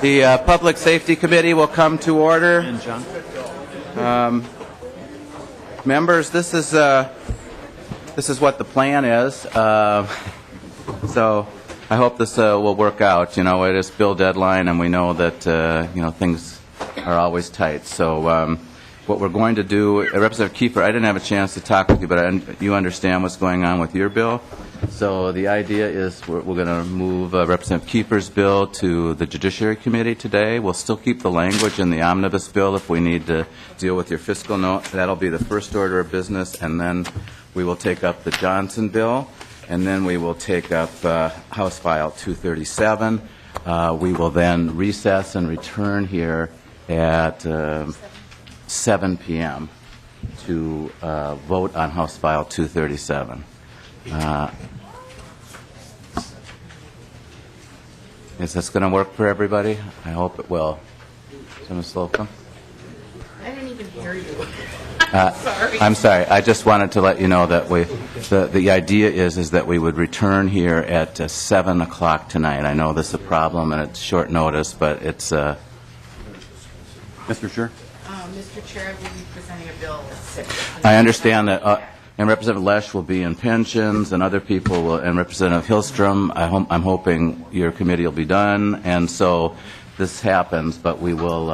The Public Safety Committee will come to order. Members, this is what the plan is. So I hope this will work out. You know, it is bill deadline, and we know that things are always tight. So what we're going to do, Representative Kieffer, I didn't have a chance to talk with you, but you understand what's going on with your bill. So the idea is we're going to move Representative Kieffer's bill to the Judiciary Committee today. We'll still keep the language in the omnibus bill if we need to deal with your fiscal note. That'll be the first order of business, and then we will take up the Johnson bill, and then we will take up House File 237. We will then recess and return here at 7 p.m. to vote on House File 237. Is this going to work for everybody? I hope it will. Ms. Slocum? I didn't even hear you. Sorry. I'm sorry. I just wanted to let you know that the idea is that we would return here at 7 o'clock tonight. I know this is a problem and it's short notice, but it's... Mr. Chair? Mr. Chair, I will be presenting a bill at 6. I understand that... and Representative Lesch will be in pensions, and other people will, and Representative Hillstrom, I'm hoping your committee will be done, and so this happens, but we will,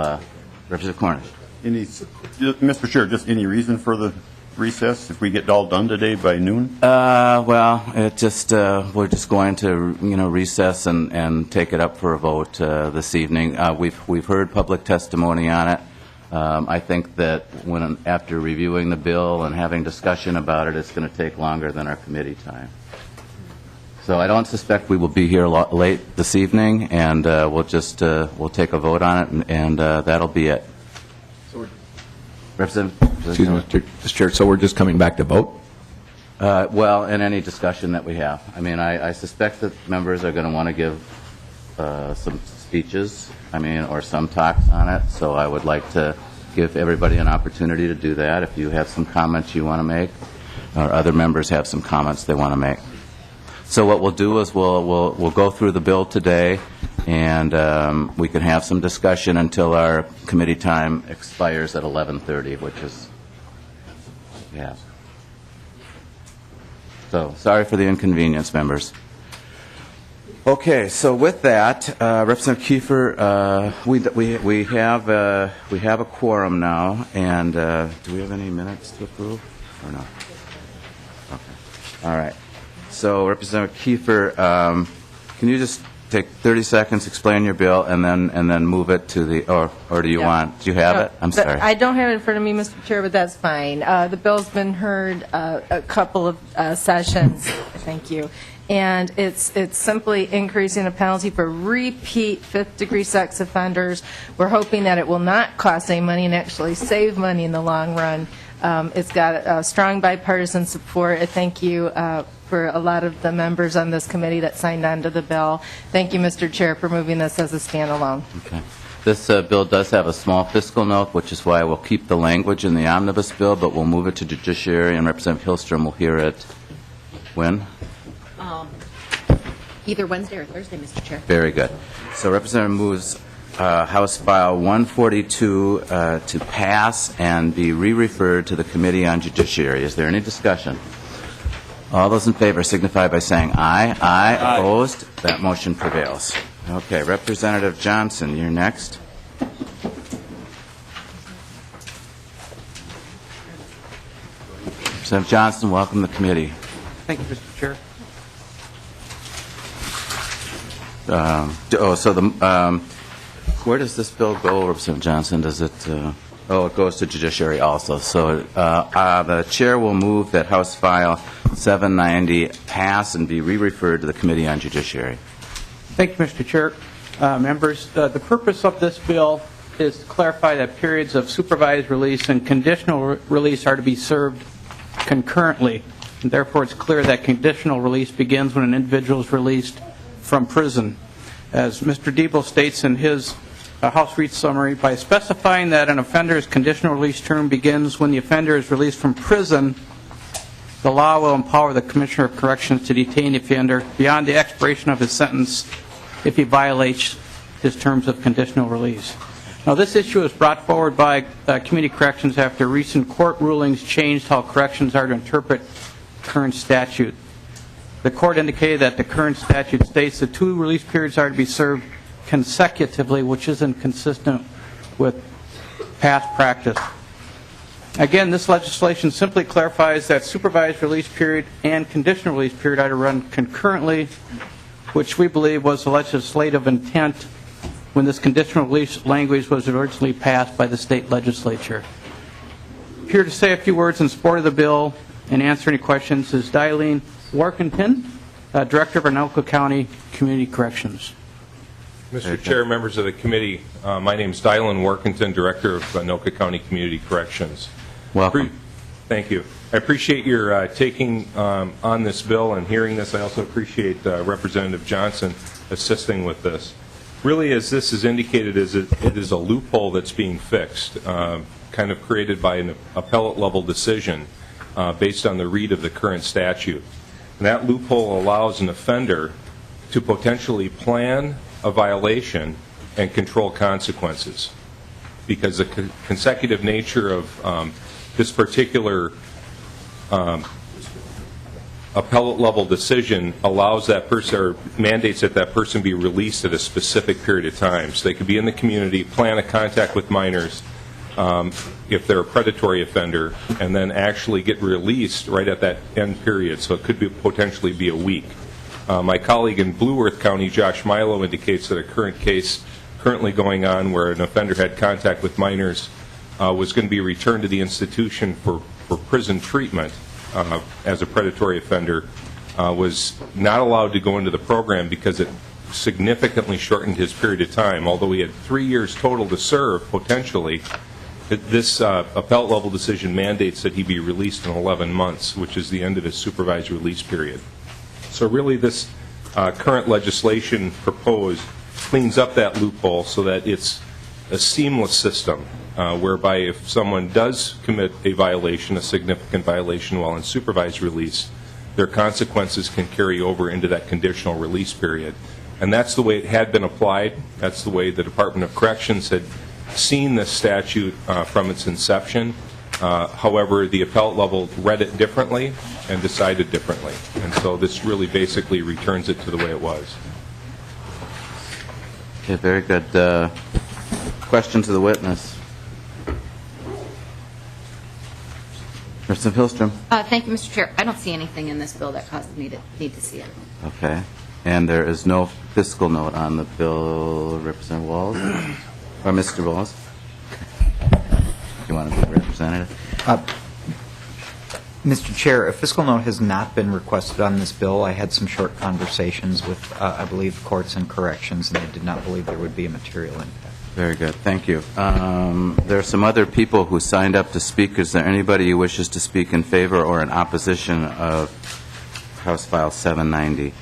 Representative Cornish. Mr. Chair, just any reason for the recess if we get all done today by noon? Well, it just, we're just going to, recess and take it up for a vote this evening. We've heard public testimony on it. I think that after reviewing the bill and having discussion about it, it's going to take longer than our committee time. So I don't suspect we will be here late this evening, and we'll take a vote on it, and that'll be it. Representative? Excuse me, Mr. Chair, so we're just coming back to vote? Well, in any discussion that we have. I mean, I suspect that members are going to want to give some speeches, or some talks on it, so I would like to give everybody an opportunity to do that if you have some comments you want to make, or other members have some comments they want to make. So what we'll do is we'll go through the bill today, and we can have some discussion until our committee time expires at 11:30, which is, yeah. So sorry for the inconvenience, members. Okay, so with that, Representative Kieffer, we have a quorum now, and do we have any minutes to approve or no? Okay, all right. So Representative Kieffer, can you just take 30 seconds, explain your bill, and then move it to the or do you want? Do you have it? I'm sorry. I don't have it in front of me, Mr. Chair, but that's fine. The bill's been heard a couple of sessions. Thank you. And it's simply increasing a penalty for repeat fifth-degree sex offenders. We're hoping that it will not cost any money and actually save money in the long run. It's got strong bipartisan support. I thank you for a lot of the members on this committee that signed on to the bill. Thank you, Mr. Chair, for moving this as a standalone. Okay. This bill does have a small fiscal note, which is why we'll keep the language in the omnibus bill, but we'll move it to Judiciary, and Representative Hillstrom will hear it when? Either Wednesday or Thursday, Mr. Chair. Very good. So Representative moves House File 142 to pass and be re-referred to the Committee on Judiciary. Is there any discussion? All those in favor signify by saying aye. Aye. Opposed? That motion prevails. Okay, Representative Johnson, you're next. Representative Johnson, welcome to the committee. Thank you, Mr. Chair. Where does this bill go, Representative Johnson? Does it? It goes to Judiciary also. So the chair will move that House File 790 pass and be re-referred to the Committee on Judiciary. Thank you, Mr. Chair. Members, the purpose of this bill is to clarify that periods of supervised release and conditional release are to be served concurrently. And therefore, it's clear that conditional release begins when an individual is released from prison. As Mr. Diebel states in his House Read summary, by specifying that an offender's conditional release term begins when the offender is released from prison, the law will empower the Commissioner of Corrections to detain the offender beyond the expiration of his sentence if he violates his terms of conditional release. Now, this issue was brought forward by Community Corrections after recent court rulings changed how corrections are to interpret current statute. The court indicated that the current statute states that 2 release periods are to be served consecutively, which isn't consistent with past practice. Again, this legislation simply clarifies that supervised release period and conditional release period are to run concurrently, which we believe was the legislative intent when this conditional release language was originally passed by the state legislature. Here to say a few words in support of the bill and answer any questions is Dialeen Workington, Director of Anoka County Community Corrections. Mr. Chair, members of the committee, my name is Dylan Workington, Director of Anoka County Community Corrections. Welcome. Thank you. I appreciate your taking on this bill and hearing this. I also appreciate Representative Johnson assisting with this. Really, as this is indicated, it is a loophole that's being fixed, kind of created by an appellate level decision based on the read of the current statute. And that loophole allows an offender to potentially plan a violation and control consequences, because the consecutive nature of this particular appellate level decision allows that person, or mandates that that person be released at a specific period of time. So they could be in the community, plan a contact with minors if they're a predatory offender, and then actually get released right at that end period. So it could be potentially be a week. My colleague in Blue Earth County, Josh Milo, indicates that a current case currently going on where an offender had contact with minors was going to be returned to the institution for prison treatment as a predatory offender, was not allowed to go into the program because it significantly shortened his period of time. Although he had 3 years total to serve, potentially, this appellate level decision mandates that he be released in 11 months, which is the end of his supervised release period. So really this current legislation proposed cleans up that loophole so that it's a seamless system whereby if someone does commit a violation, a significant violation while in supervised release, their consequences can carry over into that conditional release period. And that's the way it had been applied. That's the way the Department of Corrections had seen this statute from its inception. However, the appellate level read it differently and decided differently. And so this really basically returns it to the way it was. Okay, very good. Question to the witness. Representative Hillstrom. Thank you, Mr. Chair. I don't see anything in this bill that caused me to need to see it. Okay. And there is no fiscal note on the bill, Representative Walls? Or Mr. Walls? You want to be representative? Mr. Chair, a fiscal note has not been requested on this bill. I had some short conversations with, I believe, courts and corrections, and I did not believe there would be a material impact. Very good. Thank you. There are some other people who signed up to speak. Is there anybody who wishes to speak in favor or in opposition of House File 790?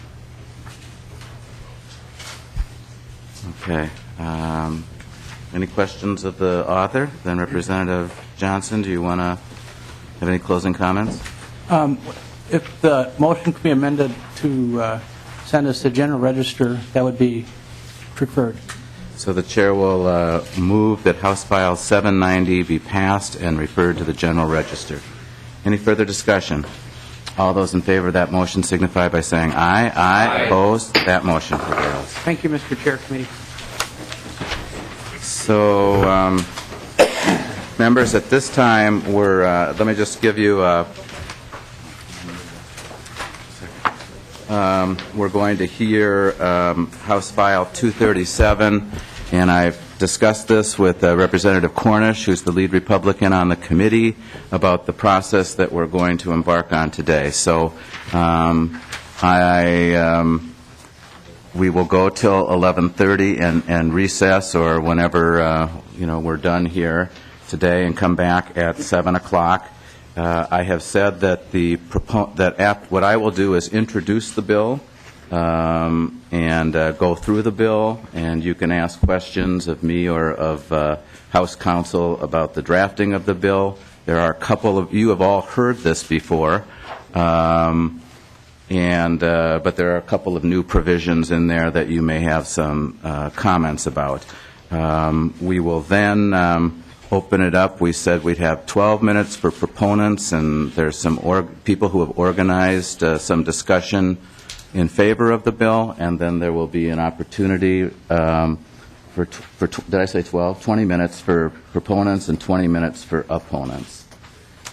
Okay. Any questions of the author? Then Representative Johnson, do you want to have any closing comments? If the motion could be amended to send us to General Register, that would be preferred. So the chair will move that House File 790 be passed and referred to the General Register. Any further discussion? All those in favor of that motion signify by saying aye. Aye. Opposed? That motion prevails. Thank you, Mr. Chair, Committee. So, members, at this time, let me just give you we're going to hear House File 237, and I've discussed this with Representative Cornish, who's the lead Republican on the committee, about the process that we're going to embark on today. So we will go till 11:30 and recess, or whenever we're done here today, and come back at 7 o'clock. I have said that what I will do is introduce the bill and go through the bill, and you can ask questions of me or of House Counsel about the drafting of the bill. There are a couple of you have all heard this before. but there are a couple of new provisions in there that you may have some comments about. We will then open it up. We said we'd have 12 minutes for proponents, and there's some people who have organized some discussion in favor of the bill, and then there will be an opportunity did I say 12? 20 minutes for proponents and 20 minutes for opponents.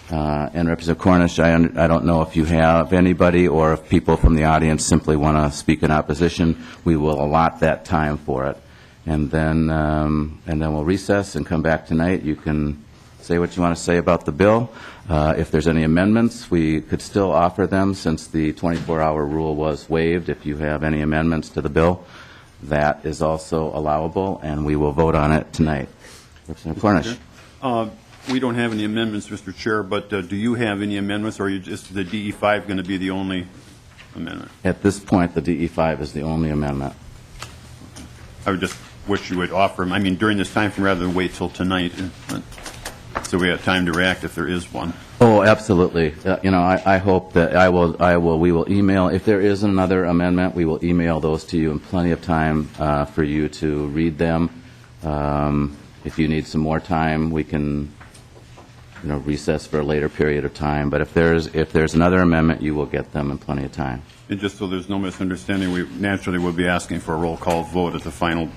And Representative Cornish, I don't know if you have anybody or if people from the audience simply want to speak in opposition. We will allot that time for it. And then we'll recess and come back tonight. You can say what you want to say about the bill. If there's any amendments, we could still offer them since the 24-hour rule was waived. If you have any amendments to the bill, that is also allowable, and we will vote on it tonight. Representative Cornish. We don't have any amendments, Mr. Chair, but do you have any amendments, or is the DE5 going to be the only amendment? At this point, the DE5 is the only amendment. I would just wish you would offer them, I mean, during this time frame rather than wait till tonight, so we have time to react if there is one. Oh, absolutely. I hope that we will email, if there is another amendment, we will email those to you in plenty of time for you to read them. If you need some more time, we can recess for a later period of time. But if there's another amendment, you will get them in plenty of time. And just so there's no misunderstanding, we naturally will be asking for a roll call vote at the final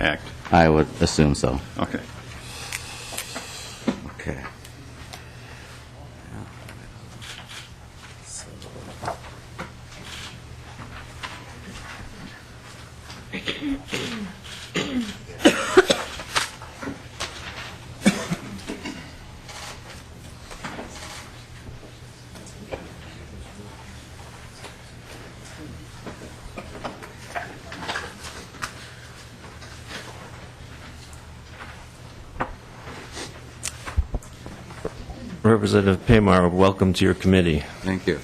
act. I would assume so. Okay. Okay. Representative Paymar, welcome to your committee. Thank you.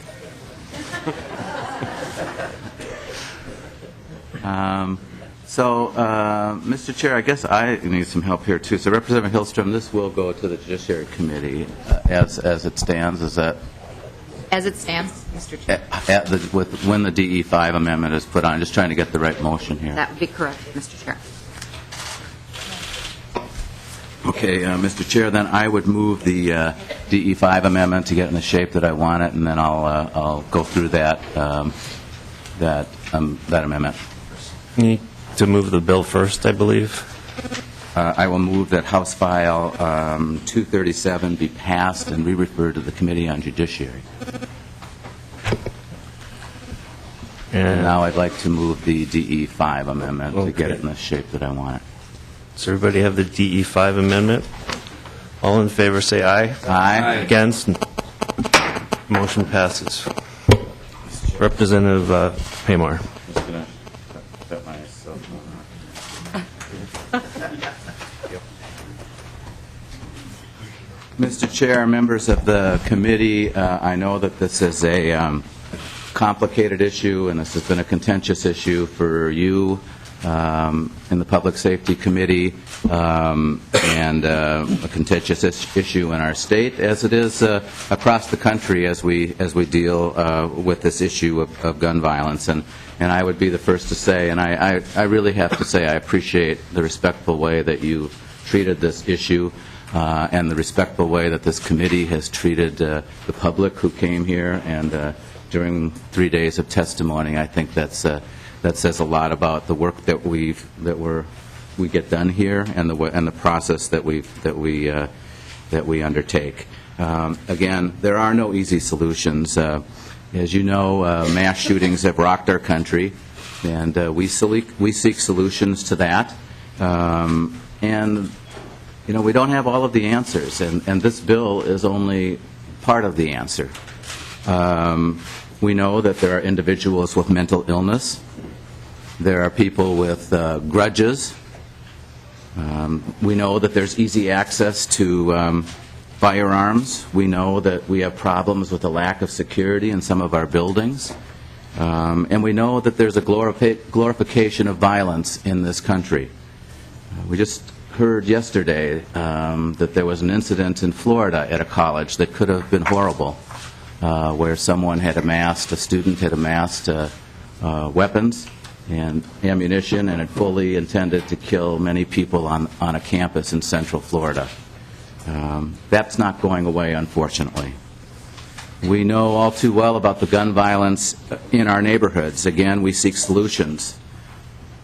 Mr. Chair, I guess I need some help here, too. So, Representative Hillstrom, this will go to the Judiciary Committee as it stands. Is that? As it stands, Mr. Chair. When the DE5 amendment is put on. Just trying to get the right motion here. That would be correct, Mr. Chair. Okay, Mr. Chair, then I would move the DE5 amendment to get in the shape that I want it, and then I'll go through that amendment. You need to move the bill first, I believe. I will move that House File 237 be passed and re-referred to the Committee on Judiciary. And now I'd like to move the DE5 amendment to get it in the shape that I want it. Does everybody have the DE5 amendment? All in favor say aye. Aye. Against? Motion passes. Representative Paymar. Mr. Chair, members of the committee, I know that this is a complicated issue, and this has been a contentious issue for you in the Public Safety Committee, and a contentious issue in our state, as it is across the country as we deal with this issue of gun violence. And I would be the first to say, and I really have to say, I appreciate the respectful way that you treated this issue, and the respectful way that this committee has treated the public who came here, and during 3 days of testimony. I think that says a lot about the work that we get done here, and the process that we undertake. Again, there are no easy solutions. As you know, mass shootings have rocked our country, and we seek solutions to that. And we don't have all of the answers, and this bill is only part of the answer. We know that there are individuals with mental illness. There are people with grudges. We know that there's easy access to firearms. We know that we have problems with the lack of security in some of our buildings. And we know that there's a glorification of violence in this country. We just heard yesterday that there was an incident in Florida at a college that could have been horrible. where someone had amassed, a student had amassed weapons and ammunition and had fully intended to kill many people on a campus in Central Florida. That's not going away, unfortunately. We know all too well about the gun violence in our neighborhoods. Again, we seek solutions.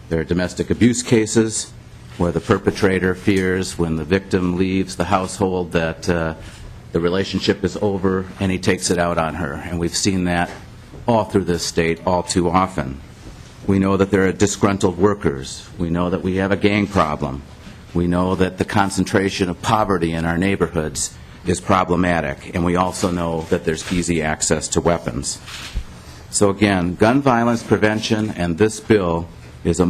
There are domestic abuse cases where the perpetrator fears when the victim leaves the household that the relationship is over and he takes it out on her. And we've seen that all through this state all too often. We know that there are disgruntled workers. We know that we have a gang problem. We know that the concentration of poverty in our neighborhoods is problematic, and we also know that there's easy access to weapons. So again, gun violence prevention and this bill is it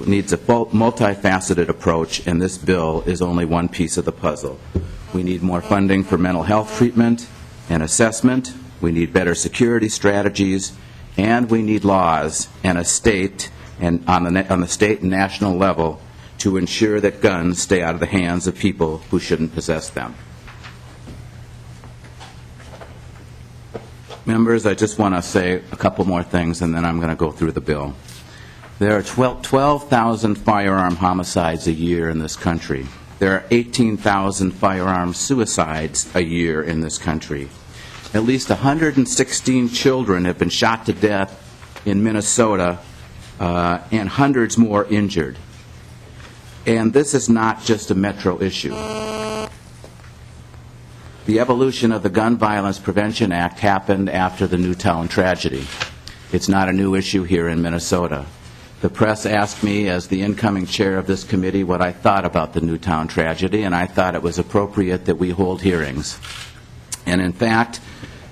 needs a multifaceted approach, and this bill is only one piece of the puzzle. We need more funding for mental health treatment and assessment. We need better security strategies, and we need laws and a state and on the state and national level to ensure that guns stay out of the hands of people who shouldn't possess them. Members, I just want to say a couple more things, and then I'm going to go through the bill. There are 12,000 firearm homicides a year in this country. There are 18,000 firearm suicides a year in this country. At least 116 children have been shot to death in Minnesota, and hundreds more injured. And this is not just a metro issue. The evolution of the Gun Violence Prevention Act happened after the Newtown tragedy. It's not a new issue here in Minnesota. The press asked me, as the incoming chair of this committee, what I thought about the Newtown tragedy, and I thought it was appropriate that we hold hearings. And in fact,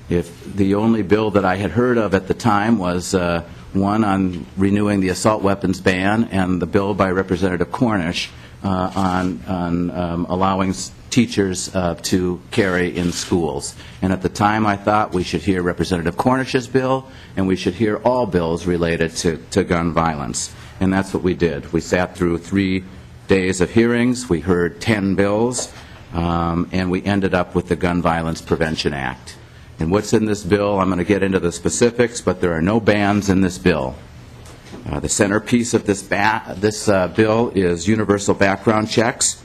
if the only bill that I had heard of at the time was one on renewing the assault weapons ban and the bill by Representative Cornish on allowing teachers to carry in schools. And at the time I thought we should hear Representative Cornish's bill and we should hear all bills related to gun violence. And that's what we did. We sat through 3 days of hearings, we heard 10 bills, and we ended up with the Gun Violence Prevention Act. And what's in this bill, I'm going to get into the specifics, but there are no bans in this bill. The centerpiece of this bill is universal background checks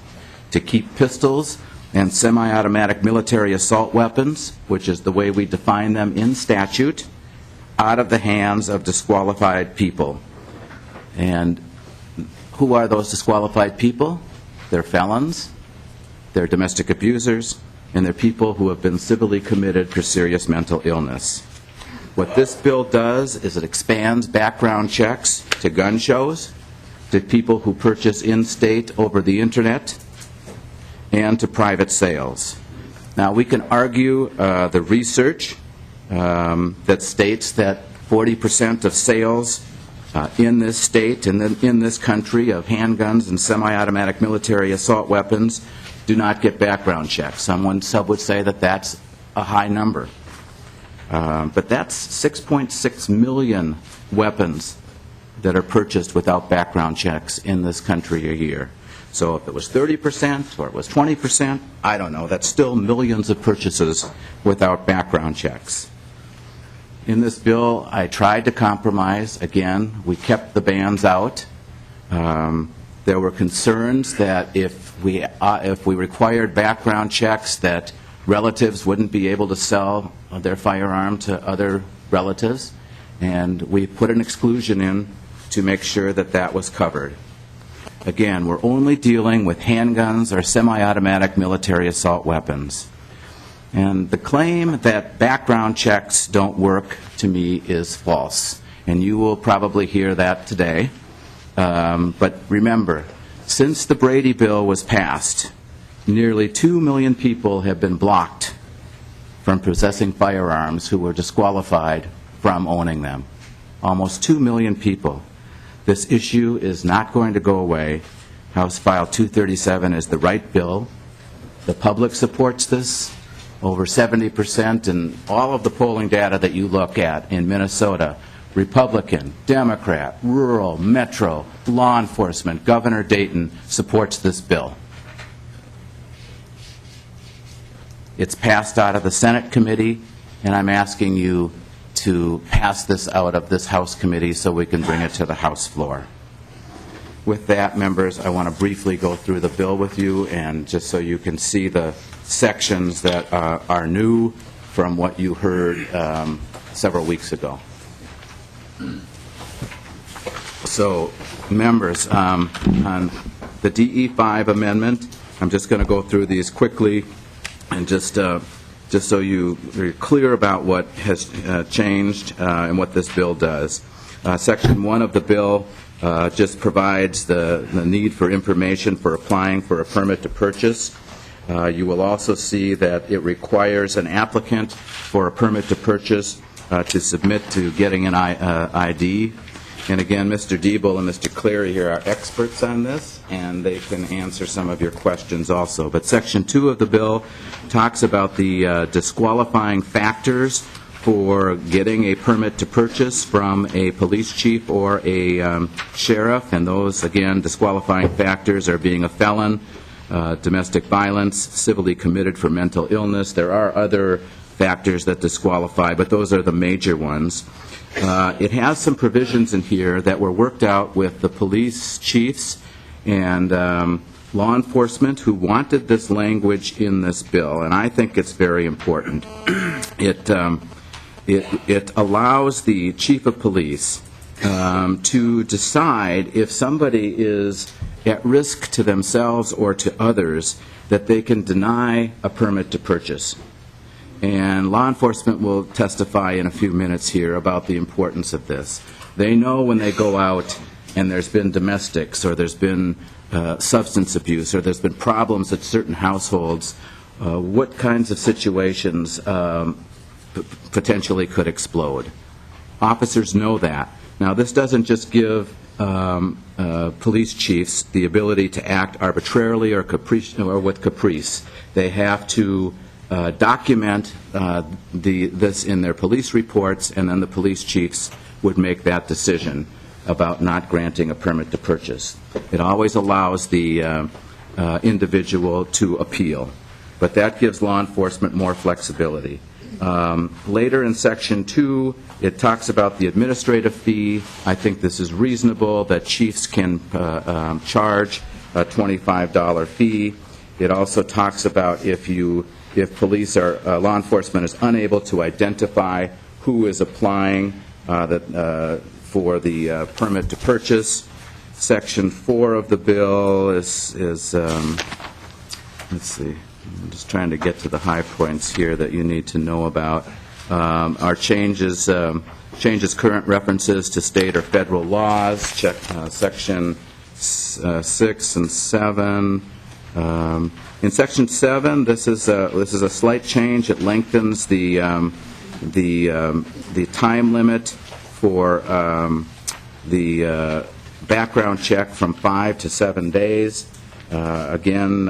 to keep pistols and semiautomatic military assault weapons, which is the way we define them in statute, out of the hands of disqualified people. And who are those disqualified people? They're felons, they're domestic abusers, and they're people who have been civilly committed for serious mental illness. What this bill does is it expands background checks to gun shows, to people who purchase in-state over the Internet, and to private sales. Now, we can argue the research that states that 40% of sales in this state and in this country of handguns and semi-automatic military assault weapons do not get background checks. Some would say that that's a high number. But that's 6.6 million weapons that are purchased without background checks in this country a year. So if it was 30% or it was 20%, I don't know. That's still millions of purchases without background checks. In this bill, I tried to compromise. Again, we kept the bans out. There were concerns that if we required background checks, that relatives wouldn't be able to sell their firearm to other relatives, and we put an exclusion in to make sure that that was covered. Again, we're only dealing with handguns or semi-automatic military assault weapons. And the claim that background checks don't work, to me, is false. And you will probably hear that today. But remember, since the Brady bill was passed, nearly 2 million people have been blocked from possessing firearms who were disqualified from owning them. Almost 2 million people. This issue is not going to go away. House File 237 is the right bill. The public supports this. Over 70%, and all of the polling data that you look at in Minnesota, Republican, Democrat, rural, metro, law enforcement, Governor Dayton supports this bill. It's passed out of the Senate committee and I'm asking you to pass this out of this House committee so we can bring it to the House floor. With that, members, I want to briefly go through the bill with you, and just so you can see the sections that are new from what you heard several weeks ago. So, members, on the DE5 amendment, I'm just going to go through these quickly, and just so you're clear about what has changed and what this bill does. Section 1 of the bill just provides the need for information for applying for a permit to purchase. You will also see that it requires an applicant for a permit to purchase to submit to getting an ID. And again, Mr. Diebel and Mr. Clary here are experts on this, and they can answer some of your questions also. But Section 2 of the bill talks about the disqualifying factors for getting a permit to purchase from a police chief or a sheriff, and those, again, disqualifying factors are being a felon, domestic violence, civilly committed for mental illness. There are other factors that disqualify, but those are the major ones. It has some provisions in here that were worked out with the police chiefs and law enforcement who wanted this language in this bill, and I think it's very important. It allows the chief of police to decide if somebody is at risk to themselves or to others, that they can deny a permit to purchase. And law enforcement will testify in a few minutes here about the importance of this. They know when they go out and there's been domestics or there's been substance abuse or there's been problems at certain households, what kinds of situations potentially could explode. Officers know that. Now, this doesn't just give police chiefs the ability to act arbitrarily or with caprice. They have to document this in their police reports, and then the police chiefs would make that decision about not granting a permit to purchase. It always allows the individual to appeal, but that gives law enforcement more flexibility. Later in Section 2, it talks about the administrative fee. I think this is reasonable that chiefs can charge a $25 fee. It also talks about if police or law enforcement is unable to identify who is applying for the permit to purchase. Section 4 of the bill is let's see, I'm just trying to get to the high points here that you need to know about. Our changes current references to state or federal laws. Check Section 6 and 7. In Section 7, this is a slight change. It lengthens the time limit for the background check from 5 to 7 days. Again,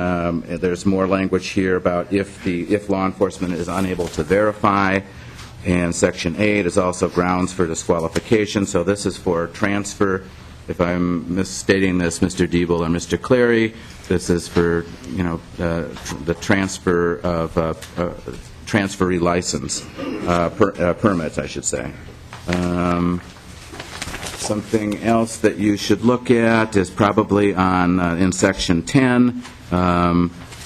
there's more language here about if law enforcement is unable to verify. And Section 8 is also grounds for disqualification. So this is for transfer. If I'm misstating this, Mr. Diebel or Mr. Clary, this is for, the transfer of transferee license, permits, I should say. Something else that you should look at is probably in Section 10.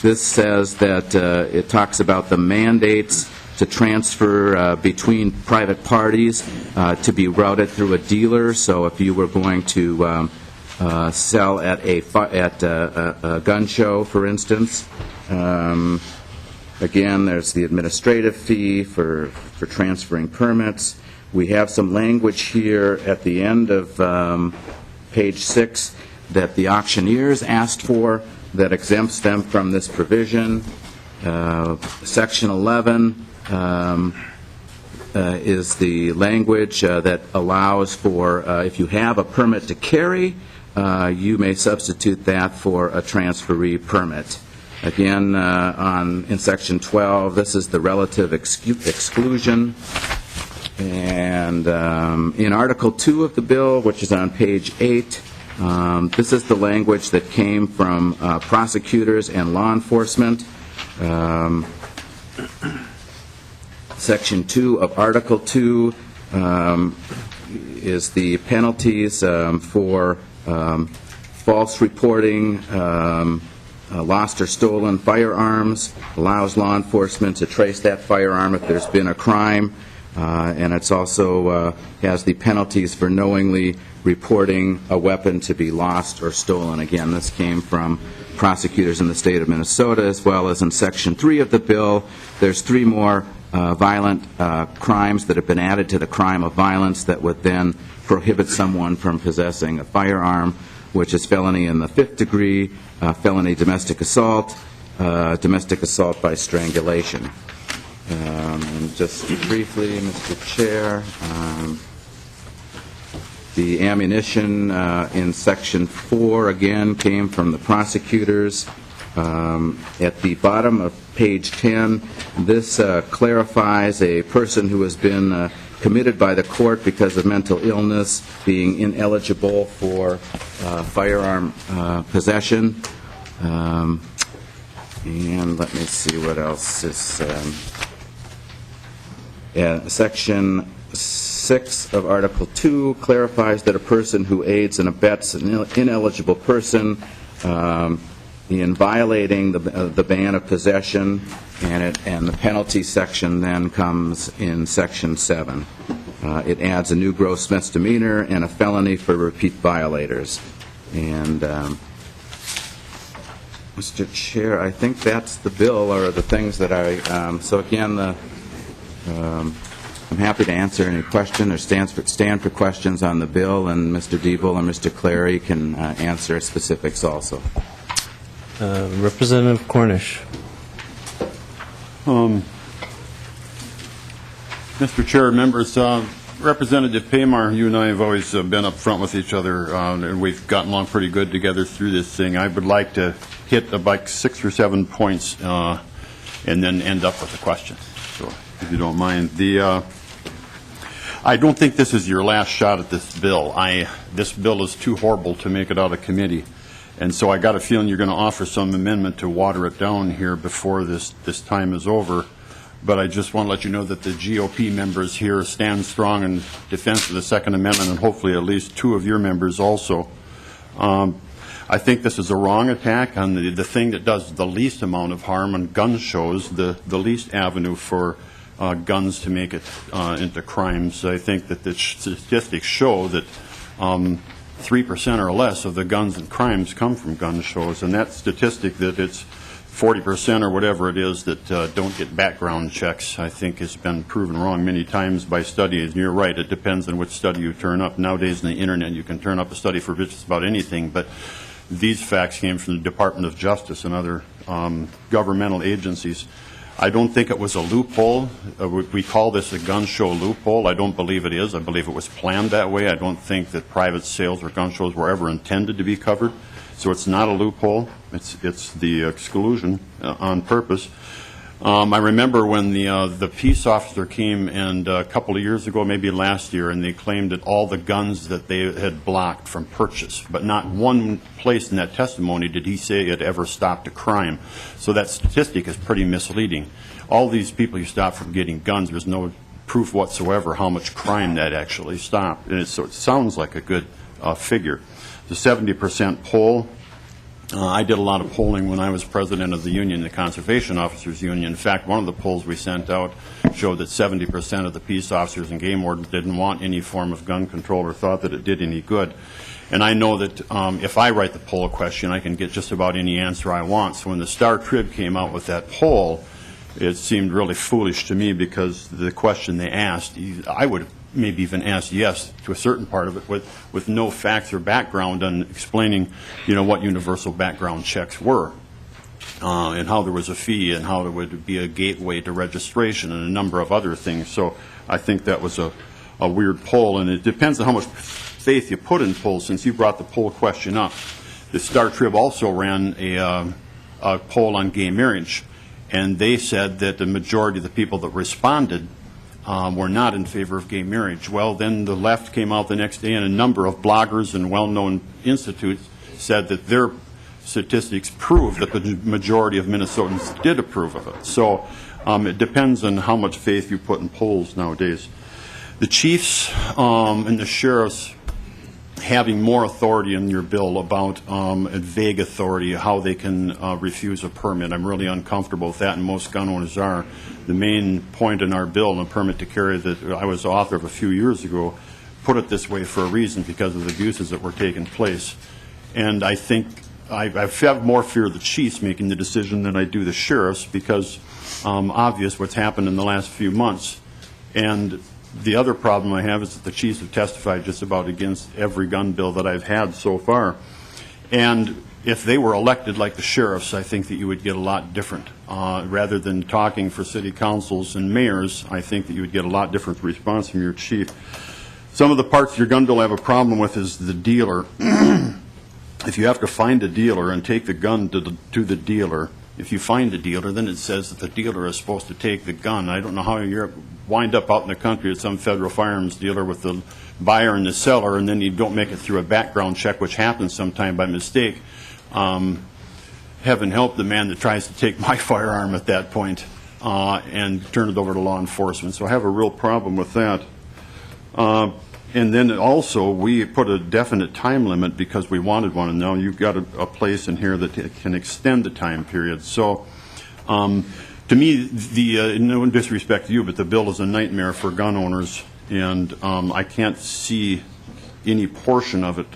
This says that it talks about the mandates to transfer between private parties to be routed through a dealer. So if you were going to sell at a gun show, for instance, again, there's the administrative fee for transferring permits. We have some language here at the end of page 6 that the auctioneers asked for that exempts them from this provision. Section 11 is the language that allows for, if you have a permit to carry, you may substitute that for a transferee permit. Again, in Section 12, this is the relative exclusion. And in Article 2 of the bill, which is on page 8, this is the language that came from prosecutors and law enforcement. Section 2 of Article 2 is the penalties for false reporting, lost or stolen firearms, allows law enforcement to trace that firearm if there's been a crime, and it's also has the penalties for knowingly reporting a weapon to be lost or stolen. Again, this came from prosecutors in the state of Minnesota, as well as in Section 3 of the bill. There's 3 more violent crimes that have been added to the crime of violence that would then prohibit someone from possessing a firearm, which is felony in the 5th degree, felony domestic assault by strangulation. And just briefly, Mr. Chair, the ammunition in Section 4, again, came from the prosecutors. At the bottom of page 10, this clarifies a person who has been committed by the court because of mental illness being ineligible for firearm possession. And let me see what else is. Section 6 of Article 2 clarifies that a person who aids and abets an ineligible person in violating the ban of possession, and the penalty section then comes in Section 7. It adds a new gross misdemeanor and a felony for repeat violators. And Mr. Chair, I think that's the bill, or the things that so again, I'm happy to answer any question or stand for questions on the bill, and Mr. Diebel and Mr. Clary can answer specifics also. Representative Cornish. Mr. Chair, members, Representative Paymar, you and I have always been up front with each other, and we've gotten along pretty good together through this thing. I would like to hit about 6 or 7 points and then end up with a question, so if you don't mind. I don't think this is your last shot at this bill. This bill is too horrible to make it out of committee, and so I got a feeling you're going to offer some amendment to water it down here before this time is over. But I just want to let you know that the GOP members here stand strong in defense of the Second Amendment, and hopefully at least 2 of your members also. I think this is a wrong attack on the thing that does the least amount of harm on gun shows, the least avenue for guns to make it into crimes. I think that the statistics show that 3% or less of the guns and crimes come from gun shows, and that statistic that it's 40% or whatever it is that don't get background checks, I think has been proven wrong many times by studies. And you're right, it depends on which study you turn up. Nowadays on the internet you can turn up a study for just about anything, but these facts came from the Department of Justice and other governmental agencies. I don't think it was a loophole. We call this a gun show loophole. I don't believe it is. I believe it was planned that way. I don't think that private sales or gun shows were ever intended to be covered. So it's not a loophole. It's the exclusion on purpose. I remember when the peace officer came, and a couple of years ago, maybe last year, and they claimed that all the guns that they had blocked from purchase, but not one place in that testimony did he say it ever stopped a crime. So that statistic is pretty misleading. All these people you stop from getting guns, there's no proof whatsoever how much crime that actually stopped. And so it sounds like a good figure. The 70% poll, I did a lot of polling when I was president of the union, the Conservation Officers Union. In fact, one of the polls we sent out showed that 70% of the peace officers and game wardens didn't want any form of gun control or thought that it did any good. And I know that if I write the poll question, I can get just about any answer I want. So when the Star Trib came out with that poll, it seemed really foolish to me because the question they asked, I would have maybe even asked yes to a certain part of it with no facts or background on explaining, what universal background checks were and how there was a fee and how there would be a gateway to registration and a number of other things. So I think that was a weird poll, and it depends on how much faith you put in polls. Since you brought the poll question up, the Star Trib also ran a poll on gay marriage, and they said that the majority of the people that responded were not in favor of gay marriage. Well, then the left came out the next day, and a number of bloggers and well-known institutes said that their statistics prove that the majority of Minnesotans did approve of it. So It depends on how much faith you put in polls nowadays. The chiefs and the sheriffs having more authority in your bill about a vague authority, how they can refuse a permit. I'm really uncomfortable with that, and most gun owners are. The main point in our bill, the permit to carry that I was the author of a few years ago, put it this way for a reason, because of the abuses that were taking place. And I think I have more fear of the chiefs making the decision than I do the sheriffs, because obvious what's happened in the last few months. And the other problem I have is that the chiefs have testified just about against every gun bill that I've had so far. And if they were elected like the sheriffs, I think that you would get a lot different. Rather than talking for city councils and mayors, I think that you would get a lot different response from your chief. Some of the parts of your gun bill I have a problem with is the dealer. If you have to find a dealer and take the gun to the dealer, if you find a dealer, then it says that the dealer is supposed to take the gun. I don't know how you wind up out in the country at some federal firearms dealer with the buyer and the seller, and then you don't make it through a background check, which happens sometime by mistake. Heaven help the man that tries to take my firearm at that point and turn it over to law enforcement. So I have a real problem with that. And then also, we put a definite time limit because we wanted one, and now you've got a place in here that can extend the time period. So, to me, no disrespect to you, but the bill is a nightmare for gun owners, and I can't see any portion of it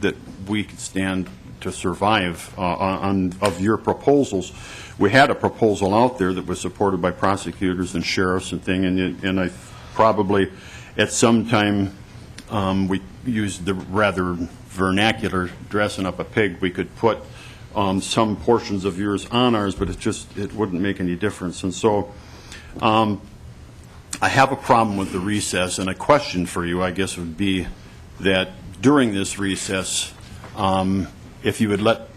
that we could stand to survive of your proposals. We had a proposal out there that was supported by prosecutors and sheriffs and and I probably at some time we used the rather vernacular dressing up a pig. We could put some portions of yours on ours, but it wouldn't make any difference. And so I have a problem with the recess, and a question for you, I guess, would be that during this recess, if you would let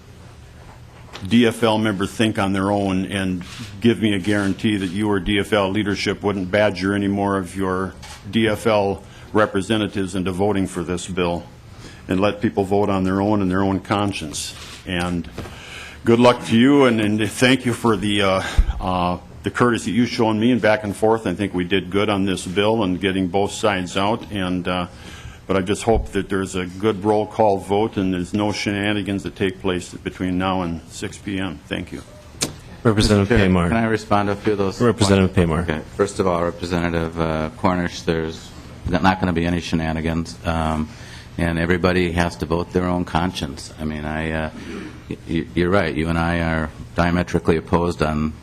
DFL members think on their own and give me a guarantee that you or DFL leadership wouldn't badger any more of your DFL representatives into voting for this bill, and let people vote on their own and their own conscience. And good luck to you, and thank you for the courtesy you've shown me and back and forth. I think we did good on this bill and getting both sides out, and but I just hope that there's a good roll call vote and there's no shenanigans that take place between now and 6 p.m. Thank you. Representative Paymar. Can I respond to a few of those? Representative Paymar. Okay. First of all, Representative Cornish, there's not going to be any shenanigans, and everybody has to vote their own conscience. I mean, you're right. You and I are diametrically opposed on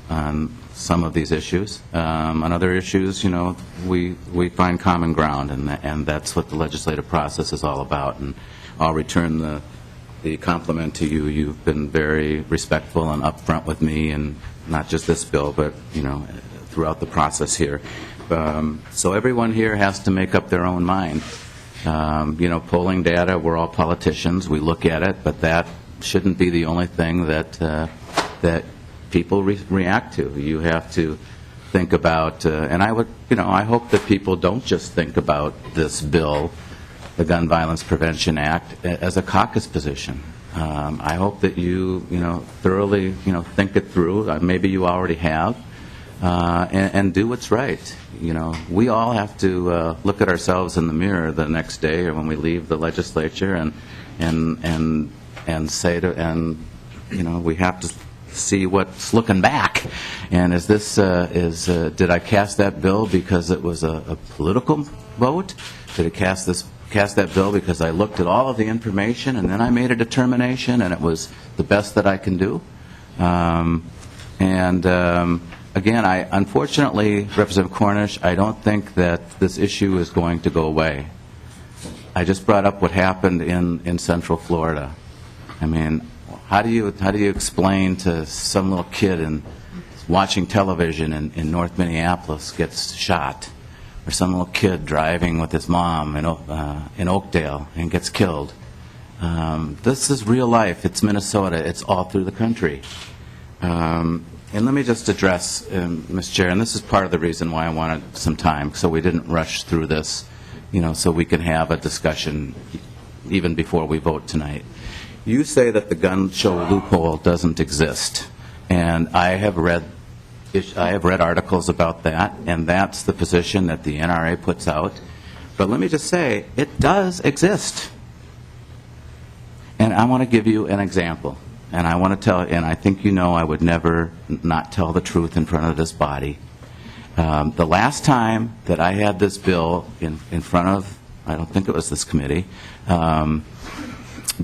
some of these issues. On other issues, you know, we find common ground, and that's what the legislative process is all about. And I'll return the compliment to you. You've been very respectful and upfront with me, and not just this bill, but, you know, throughout the process here. So everyone here has to make up their own mind. You know, polling data, we're all politicians. We look at it, but that shouldn't be the only thing that people react to. You have to think about, and I hope that people don't just think about this bill, the Gun Violence Prevention Act, as a caucus position. I hope that you thoroughly, think it through. Maybe you already have, and do what's right. You know, we all have to look at ourselves in the mirror the next day or when we leave the legislature, and say to, we have to see what's looking back. And is this did I cast that bill because it was a political vote? Did I cast that bill because I looked at all of the information and then I made a determination and it was the best that I can do? Again, unfortunately, Representative Cornish, I don't think that this issue is going to go away. I just brought up what happened in Central Florida. I mean, how do you explain to some little kid watching television in North Minneapolis gets shot, or some little kid driving with his mom in Oakdale and gets killed? This is real life. It's Minnesota. It's all through the country. And let me just address, Mr. Chair, and this is part of the reason why I wanted some time, so we didn't rush through this, so we can have a discussion even before we vote tonight. You say that the gun show loophole doesn't exist, and I have read I have read articles about that, and that's the position that the NRA puts out. But let me just say, it does exist. And I want to give you an example. And I want to tell, and I think you know I would never not tell the truth in front of this body. The last time that I had this bill in front of, I don't think it was this committee,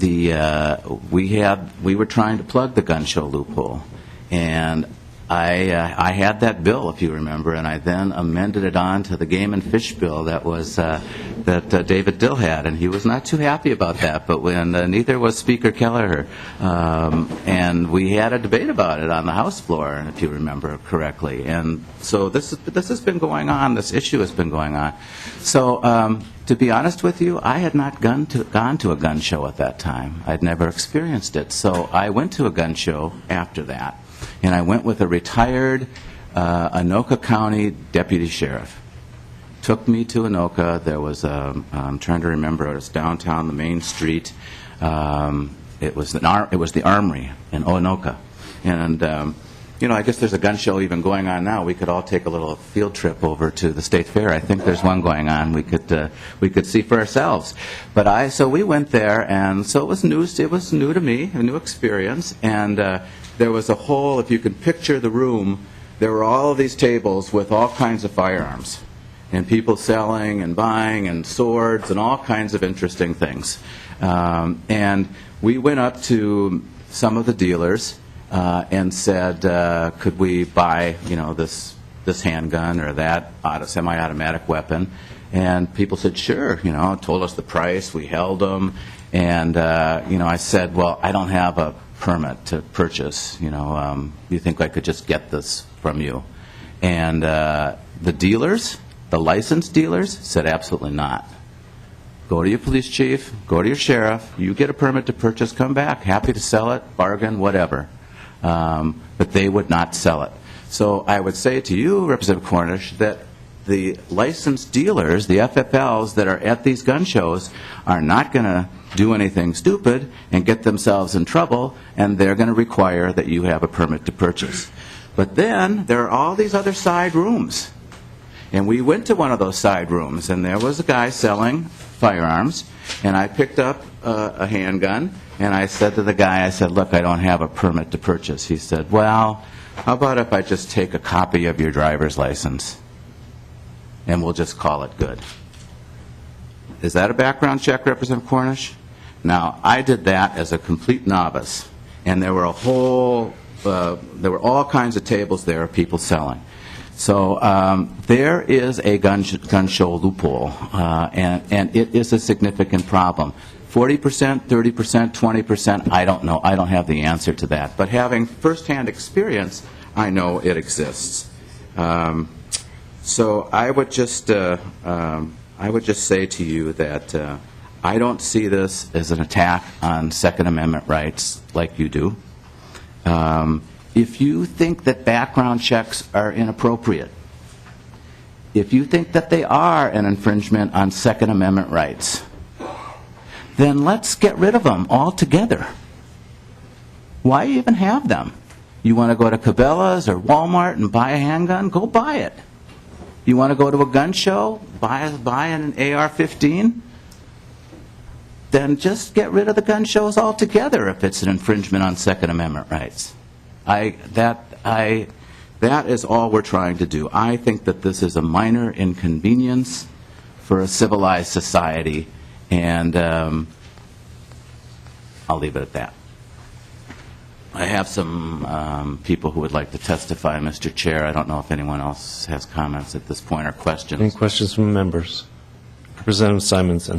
we were trying to plug the gun show loophole. And I had that bill, if you remember, and I then amended it on to the game and fish bill that was that David Dill had, and he was not too happy about that. But when neither was Speaker Kelleher, and we had a debate about it on the House floor, if you remember correctly. And so this has been going on. This issue has been going on. So to be honest with you, I had not gone to a gun show at that time. I'd never experienced it. So I went to a gun show after that. And I went with a retired Anoka County deputy sheriff. Took me to Anoka. There was I'm trying to remember. It was downtown, the main street. It was the Armory in Anoka. And I guess there's a gun show even going on now. We could all take a little field trip over to the State Fair. I think there's one going on. We could see for ourselves. So we went there, and so it was new. It was new to me, a new experience, and. There was a whole, if you can picture the room, there were all of these tables with all kinds of firearms and people selling and buying and swords and all kinds of interesting things. And we went up to some of the dealers and said, could we buy, this handgun or that semi-automatic weapon? And people said, sure, told us the price, we held them. And, I said, well, I don't have a permit to purchase, you think I could just get this from you? And the dealers, the licensed dealers, said absolutely not. Go to your police chief, go to your sheriff, you get a permit to purchase, come back, happy to sell it, bargain, whatever. But they would not sell it. So I would say to you, Representative Cornish, that the licensed dealers, the FFLs that are at these gun shows, are not going to do anything stupid and get themselves in trouble, and they're going to require that you have a permit to purchase. But then there are all these other side rooms. And we went to one of those side rooms, and there was a guy selling firearms, and I picked up a handgun, and I said to the guy, I said, look, I don't have a permit to purchase. He said, well, how about if I just take a copy of your driver's license, and we'll just call it good? Is that a background check, Representative Cornish? Now, I did that as a complete novice, and there were all kinds of tables there of people selling. So there is a gun show loophole, and it is a significant problem. 40%, 30%, 20%, I don't know. I don't have the answer to that. But having firsthand experience, I know it exists. So I would just say to you that I don't see this as an attack on Second Amendment rights like you do. If you think that background checks are inappropriate, if you think that they are an infringement on Second Amendment rights, then let's get rid of them altogether. Why even have them? You want to go to Cabela's or Walmart and buy a handgun? Go buy it. You want to go to a gun show, buy an AR-15? Then just get rid of the gun shows altogether if it's an infringement on Second Amendment rights. That is all we're trying to do. I think that this is a minor inconvenience for a civilized society, and I'll leave it at that. I have some people who would like to testify, Mr. Chair. I don't know if anyone else has comments at this point or questions. Any questions from members? Representative Simonson.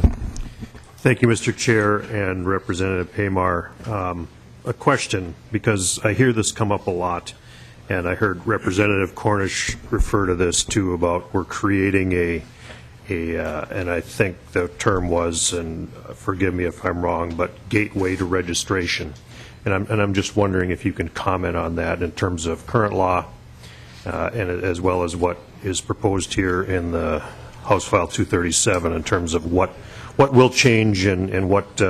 Thank you, Mr. Chair and Representative Paymar. A question, because I hear this come up a lot, and I heard Representative Cornish refer to this too, about we're creating and I think the term was, and forgive me if I'm wrong, but gateway to registration. And I'm just wondering if you can comment on that in terms of current law, and as well as what is proposed here in the House File 237 in terms of what will change and what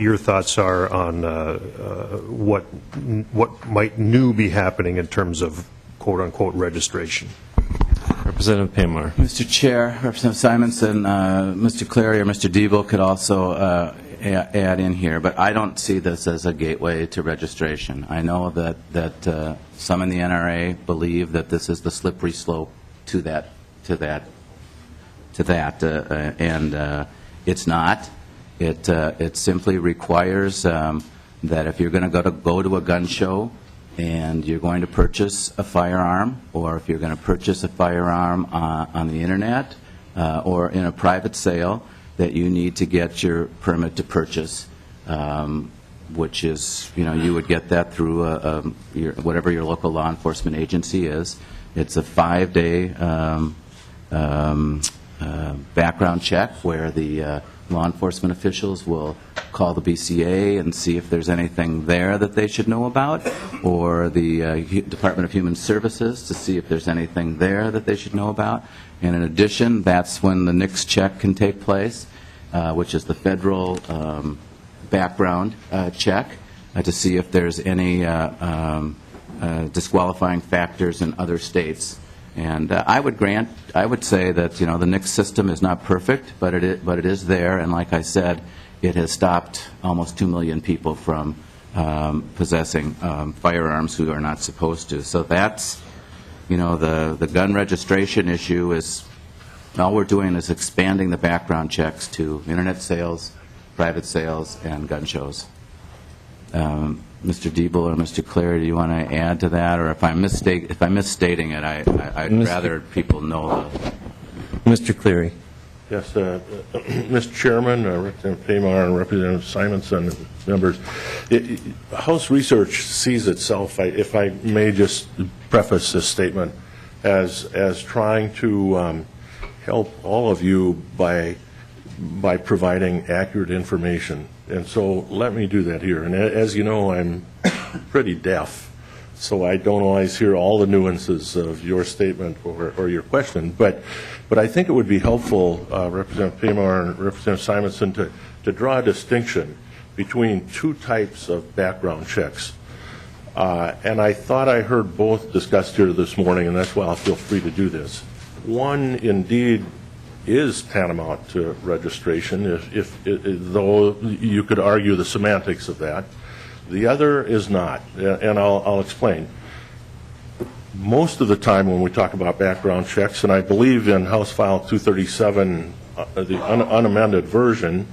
your thoughts are on what might new be happening in terms of quote-unquote registration. Representative Paymar. Mr. Chair, Representative Simonson, Mr. Clary or Mr. Diebel could also add in here, but I don't see this as a gateway to registration. I know that some in the NRA believe that this is the slippery slope to that, and it's not. It simply requires that if you're going to go to a gun show and you're going to purchase a firearm, or if you're going to purchase a firearm on the internet or in a private sale, that you need to get your permit to purchase, which is, you would get that through whatever your local law enforcement agency is. It's a 5-day background check where the law enforcement officials will call the BCA and see if there's anything there that they should know about, or the Department of Human Services to see if there's anything there that they should know about. And in addition, that's when the NICS check can take place, which is the federal background check, to see if there's any disqualifying factors in other states. And I would say that the NICS system is not perfect, but it is there. And like I said, it has stopped almost 2 million people from possessing firearms who are not supposed to. So that's, the gun registration issue is, all we're doing is expanding the background checks to internet sales, private sales, and gun shows. Mr. Diebel or Mr. Clary, do you want to add to that? Or if I'm misstating it, I'd rather people know. Mr. Cleary. Yes, Mr. Chairman, Representative Paymar, and Representative Simonson, and members. House research sees itself, if I may just preface this statement, as trying to help all of you by providing accurate information. And so let me do that here. And as you know, I'm pretty deaf, so I don't always hear all the nuances of your statement or your question. But I think it would be helpful, Representative Paymar and Representative Simonson, to draw a distinction between two types of background checks. And I thought I heard both discussed here this morning, and that's why I'll feel free to do this. One, indeed, is tantamount to registration, though you could argue the semantics of that. The other is not, and I'll explain. Most of the time when we talk about background checks, and I believe in House File 237, the unamended version,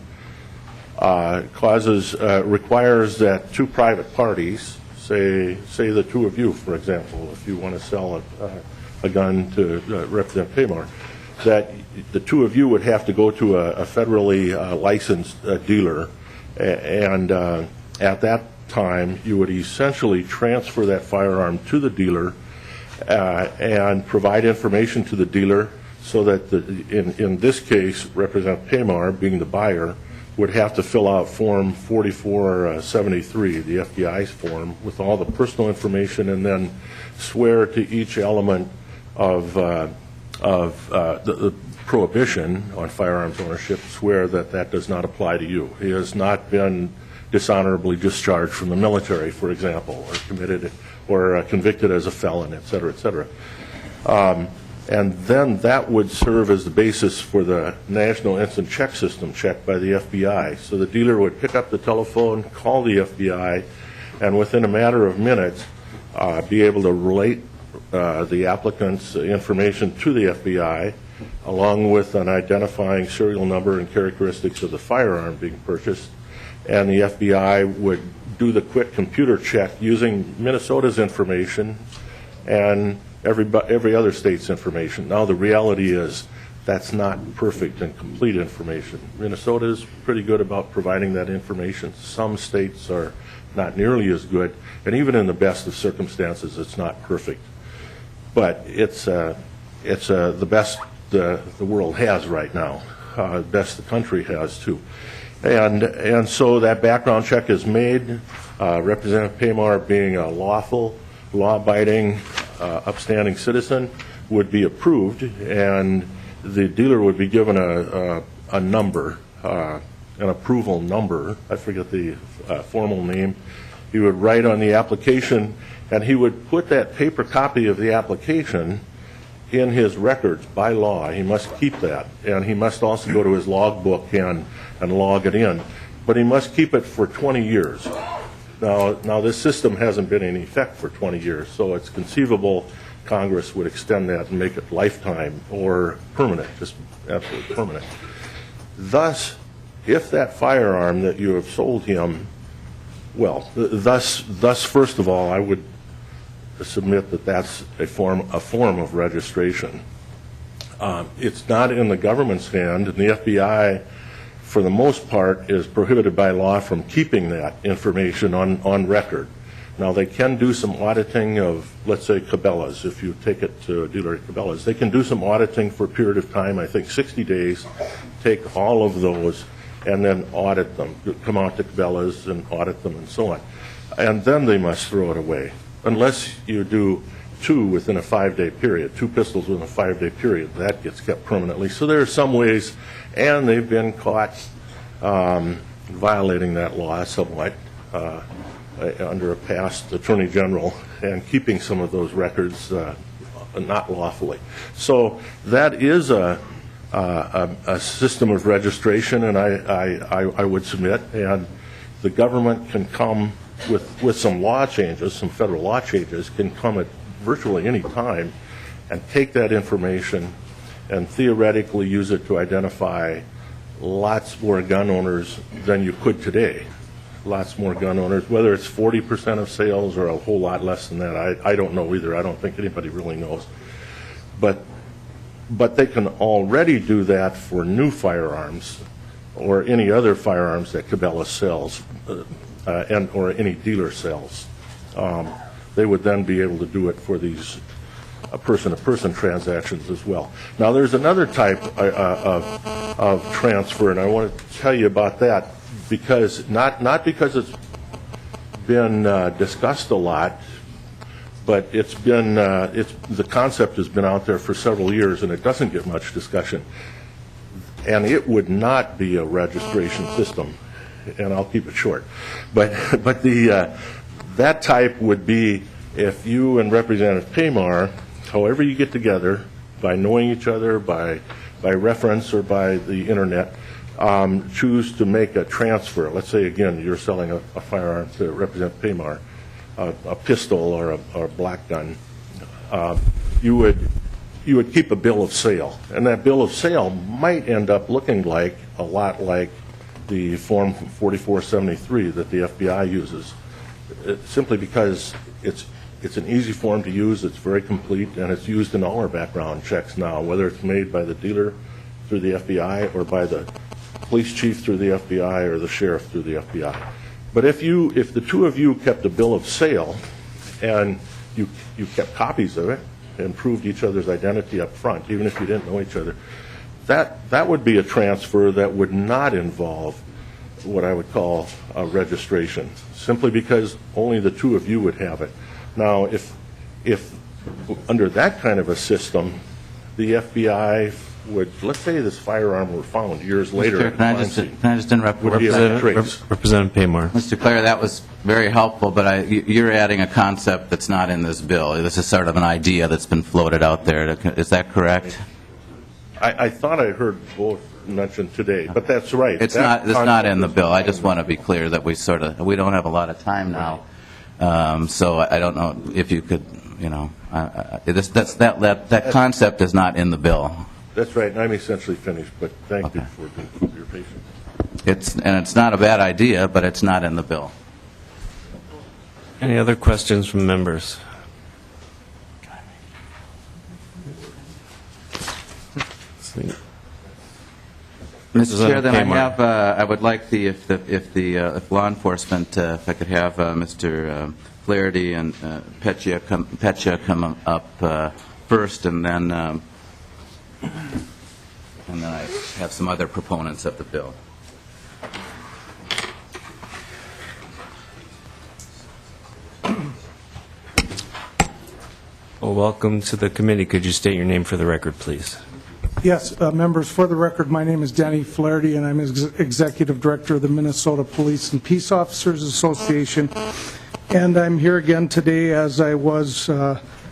requires that two private parties, say the two of you, for example, if you want to sell a gun to Representative Paymar, that the two of you would have to go to a federally licensed dealer, and at that time you would essentially transfer that firearm to the dealer and provide information to the dealer so that, in this case, Representative Paymar, being the buyer, would have to fill out Form 4473, the FBI's form, with all the personal information, and then swear to each element of the prohibition on firearms ownership, swear that does not apply to you. He has not been dishonorably discharged from the military, for example, or convicted as a felon, et cetera, et cetera. And then that would serve as the basis for the National Instant Check System check by the FBI. So the dealer would pick up the telephone, call the FBI, and within a matter of minutes be able to relate the applicant's information to the FBI, along with an identifying serial number and characteristics of the firearm being purchased. And the FBI would do the quick computer check using Minnesota's information and every other state's information. Now the reality is that's not perfect and complete information. Minnesota is pretty good about providing that information. Some states are not nearly as good, and even in the best of circumstances, it's not perfect. But it's the best the world has right now, the best the country has too. And so that background check is made. Representative Paymar, being a lawful, law-abiding, upstanding citizen, would be approved, and the dealer would be given a number, an approval number. I forget the formal name. He would write on the application, and he would put that paper copy of the application in his records by law. He must keep that, and he must also go to his logbook and log it in. But he must keep it for 20 years. Now this system hasn't been in effect for 20 years, so it's conceivable Congress would extend that and make it lifetime or permanent, just absolutely permanent. Thus, if that firearm that you have sold him, well, thus first of all, I would submit that that's a form of registration. It's not in the government's hand, and the FBI, for the most part, is prohibited by law from keeping that information on record. Now, they can do some auditing of, let's say, Cabela's. If you take it to a dealer at Cabela's, they can do some auditing for a period of time, I think 60 days, take all of those and then audit them, come out to Cabela's and audit them and so on. And then they must throw it away, unless you do two within a 5-day period, 2 pistols within a 5-day period. That gets kept permanently. So there are some ways, and they've been caught violating that law somewhat under a past attorney general and keeping some of those records not lawfully. So that is a system of registration, and I would submit, and the government can come with some law changes, some federal law changes, can come at virtually any time and take that information and theoretically use it to identify lots more gun owners than you could today. Lots more gun owners, whether it's 40% of sales or a whole lot less than that, I don't know either. I don't think anybody really knows. But they can already do that for new firearms or any other firearms that Cabela sells or any dealer sells. They would then be able to do it for these person-to-person transactions as well. Now, there's another type of transfer, and I want to tell you about that, because not because it's been discussed a lot, but it's been the concept has been out there for several years, and it doesn't get much discussion. And it would not be a registration system, and I'll keep it short. But that type would be if you and Representative Paymar, however you get together, by knowing each other, by reference or by the internet, choose to make a transfer. Let's say, again, you're selling a firearm to Representative Paymar, a pistol or a black gun. You would keep a bill of sale, and that bill of sale might end up looking like a lot like the Form 4473 that the FBI uses, simply because it's an easy form to use, it's very complete, and it's used in all our background checks now, whether it's made by the dealer through the FBI or by the police chief through the FBI or the sheriff through the FBI. But if the two of you kept a bill of sale and you kept copies of it and proved each other's identity up front, even if you didn't know each other, that would be a transfer that would not involve what I would call a registration, simply because only the two of you would have it. Now, if under that kind of a system, the FBI would, let's say this firearm were found years later. Can I just interrupt? Representative Paymar. Mr. Clare, that was very helpful, but you're adding a concept that's not in this bill. This is sort of an idea that's been floated out there. Is that correct? I thought I heard both mentioned today, but that's right. It's not in the bill. I just want to be clear that we don't have a lot of time now, so I don't know if you could, that concept is not in the bill. That's right, and I'm essentially finished, but thank you for your patience. It's not a bad idea, but it's not in the bill. Any other questions from members? Mr. Chair, then I would like if law enforcement, if I could have Mr. Flaherty and Petya come up first, and then I have some other proponents of the bill. Well, welcome to the committee. Could you state your name for the record, please? Yes, members, for the record, my name is Denny Flaherty, and I'm Executive Director of the Minnesota Police and Peace Officers Association. And I'm here again today, as I was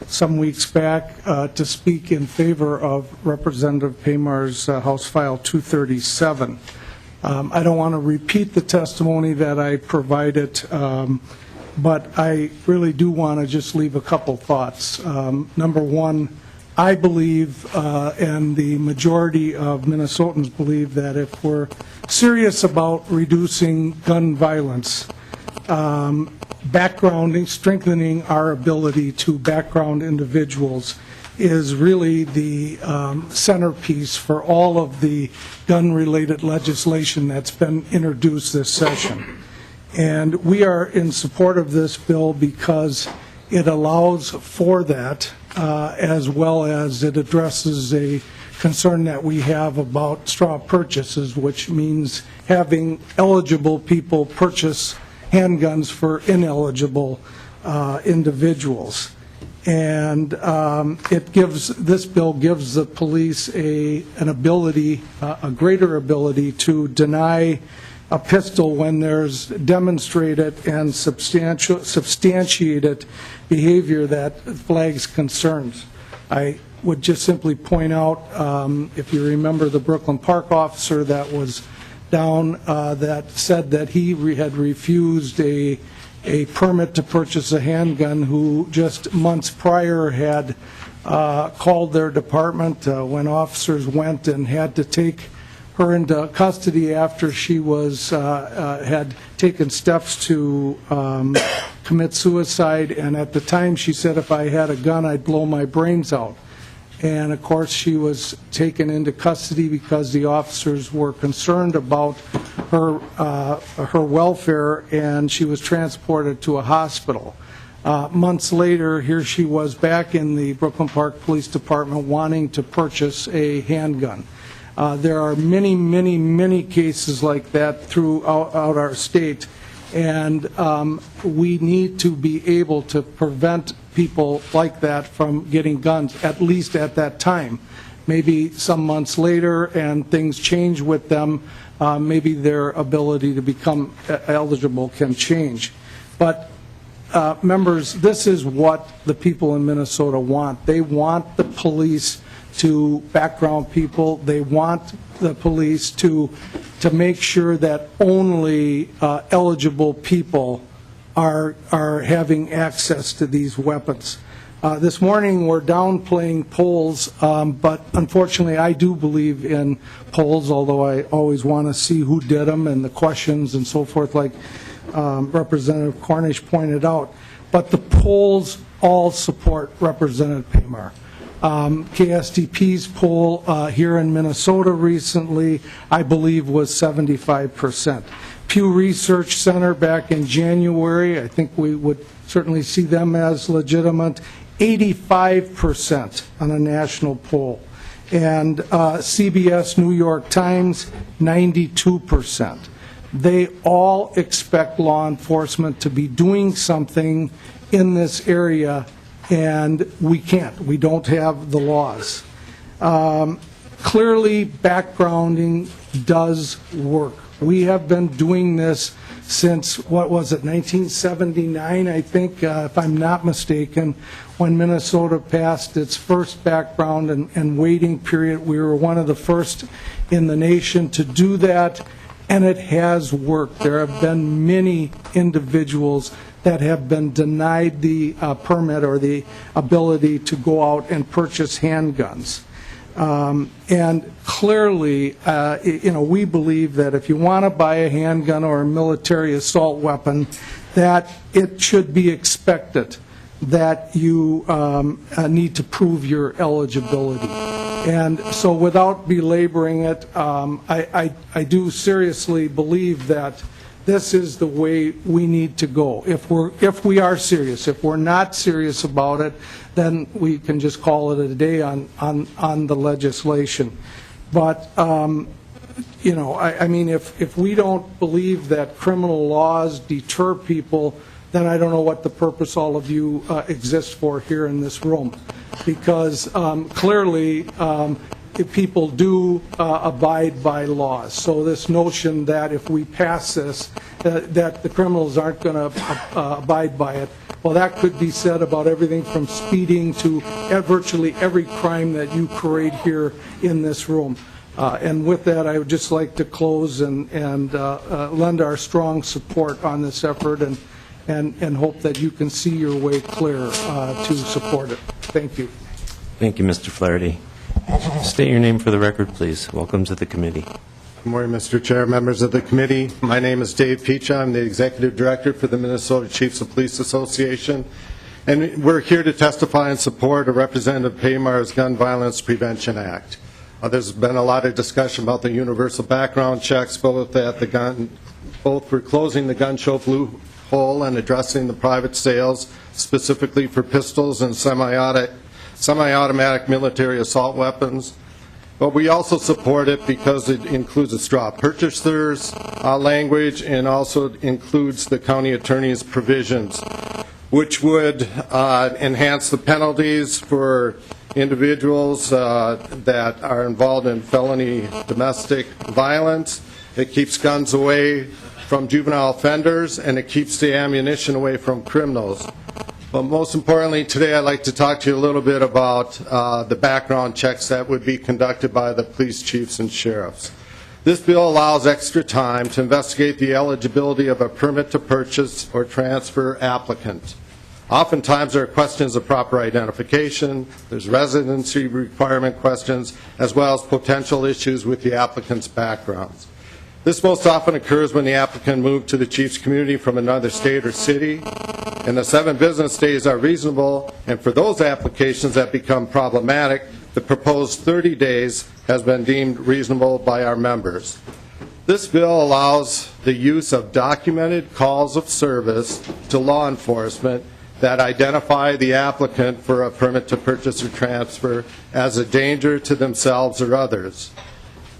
some weeks back, to speak in favor of Representative Paymar's House File 237. I don't want to repeat the testimony that I provided, but I really do want to just leave a couple thoughts. Number one, I believe, and the majority of Minnesotans believe, that if we're serious about reducing gun violence, backgrounding, strengthening our ability to background individuals is really the centerpiece for all of the gun-related legislation that's been introduced this session. And we are in support of this bill because it allows for that, as well as it addresses a concern that we have about straw purchases, which means having eligible people purchase handguns for ineligible individuals. And this bill gives the police an ability, a greater ability to deny a pistol when there's demonstrated and substantiated behavior that flags concerns. I would just simply point out, if you remember the Brooklyn Park officer that was down, that said that he had refused a permit to purchase a handgun, who just months prior had called their department when officers went and had to take her into custody after she had taken steps to commit suicide. And at the time she said, if I had a gun, I'd blow my brains out. And of course she was taken into custody because the officers were concerned about her welfare, and she was transported to a hospital. Months later, here she was back in the Brooklyn Park Police Department wanting to purchase a handgun. There are many, many, many cases like that throughout our state, and we need to be able to prevent people like that from getting guns, at least at that time. Maybe some months later and things change with them, maybe their ability to become eligible can change. But members, this is what the people in Minnesota want. They want the police to background people. They want the police to make sure that only eligible people are having access to these weapons. This morning we're downplaying polls, but unfortunately I do believe in polls, although I always want to see who did them and the questions and so forth, like Representative Cornish pointed out. But the polls all support Representative Paymar. KSTP's poll here in Minnesota recently, I believe, was 75%. Pew Research Center back in January, I think we would certainly see them as legitimate, 85% on a national poll. And CBS New York Times, 92%. They all expect law enforcement to be doing something in this area, and we can't. We don't have the laws. Clearly, backgrounding does work. We have been doing this since, 1979, I think, if I'm not mistaken, when Minnesota passed its first background and waiting period. We were one of the first in the nation to do that, and it has worked. There have been many individuals that have been denied the permit or the ability to go out and purchase handguns. And clearly, we believe that if you want to buy a handgun or a military assault weapon, that it should be expected that you need to prove your eligibility. And so without belaboring it, I do seriously believe that this is the way we need to go. If we are serious. If we're not serious about it, then we can just call it a day on the legislation. But if we don't believe that criminal laws deter people, then I don't know what the purpose all of you exist for here in this room. Because clearly, people do abide by laws. So this notion that if we pass this, that the criminals aren't going to abide by it, well, that could be said about everything from speeding to virtually every crime that you parade here in this room. And with that, I would just like to close and lend our strong support on this effort and hope that you can see your way clear to support it. Thank you. Thank you, Mr. Flaherty. State your name for the record, please. Welcome to the committee. Good morning, Mr. Chair, members of the committee. My name is Dave Peach. I'm the Executive Director for the Minnesota Chiefs of Police Association, and we're here to testify in support of Representative Paymar's Gun Violence Prevention Act. There's been a lot of discussion about the universal background checks, both for closing the gun show loophole and addressing the private sales, specifically for pistols and semi-automatic military assault weapons. But we also support it because it includes a straw purchaser's language and also includes the county attorney's provisions, which would enhance the penalties for individuals that are involved in felony domestic violence. It keeps guns away from juvenile offenders, and it keeps the ammunition away from criminals. But most importantly, today I'd like to talk to you a little bit about the background checks that would be conducted by the police chiefs and sheriffs. This bill allows extra time to investigate the eligibility of a permit to purchase or transfer applicant. Oftentimes there are questions of proper identification, there's residency requirement questions, as well as potential issues with the applicant's backgrounds. This most often occurs when the applicant moved to the chief's community from another state or city, and the 7 business days are reasonable, and for those applications that become problematic, the proposed 30 days has been deemed reasonable by our members. This bill allows the use of documented calls of service to law enforcement that identify the applicant for a permit to purchase or transfer as a danger to themselves or others.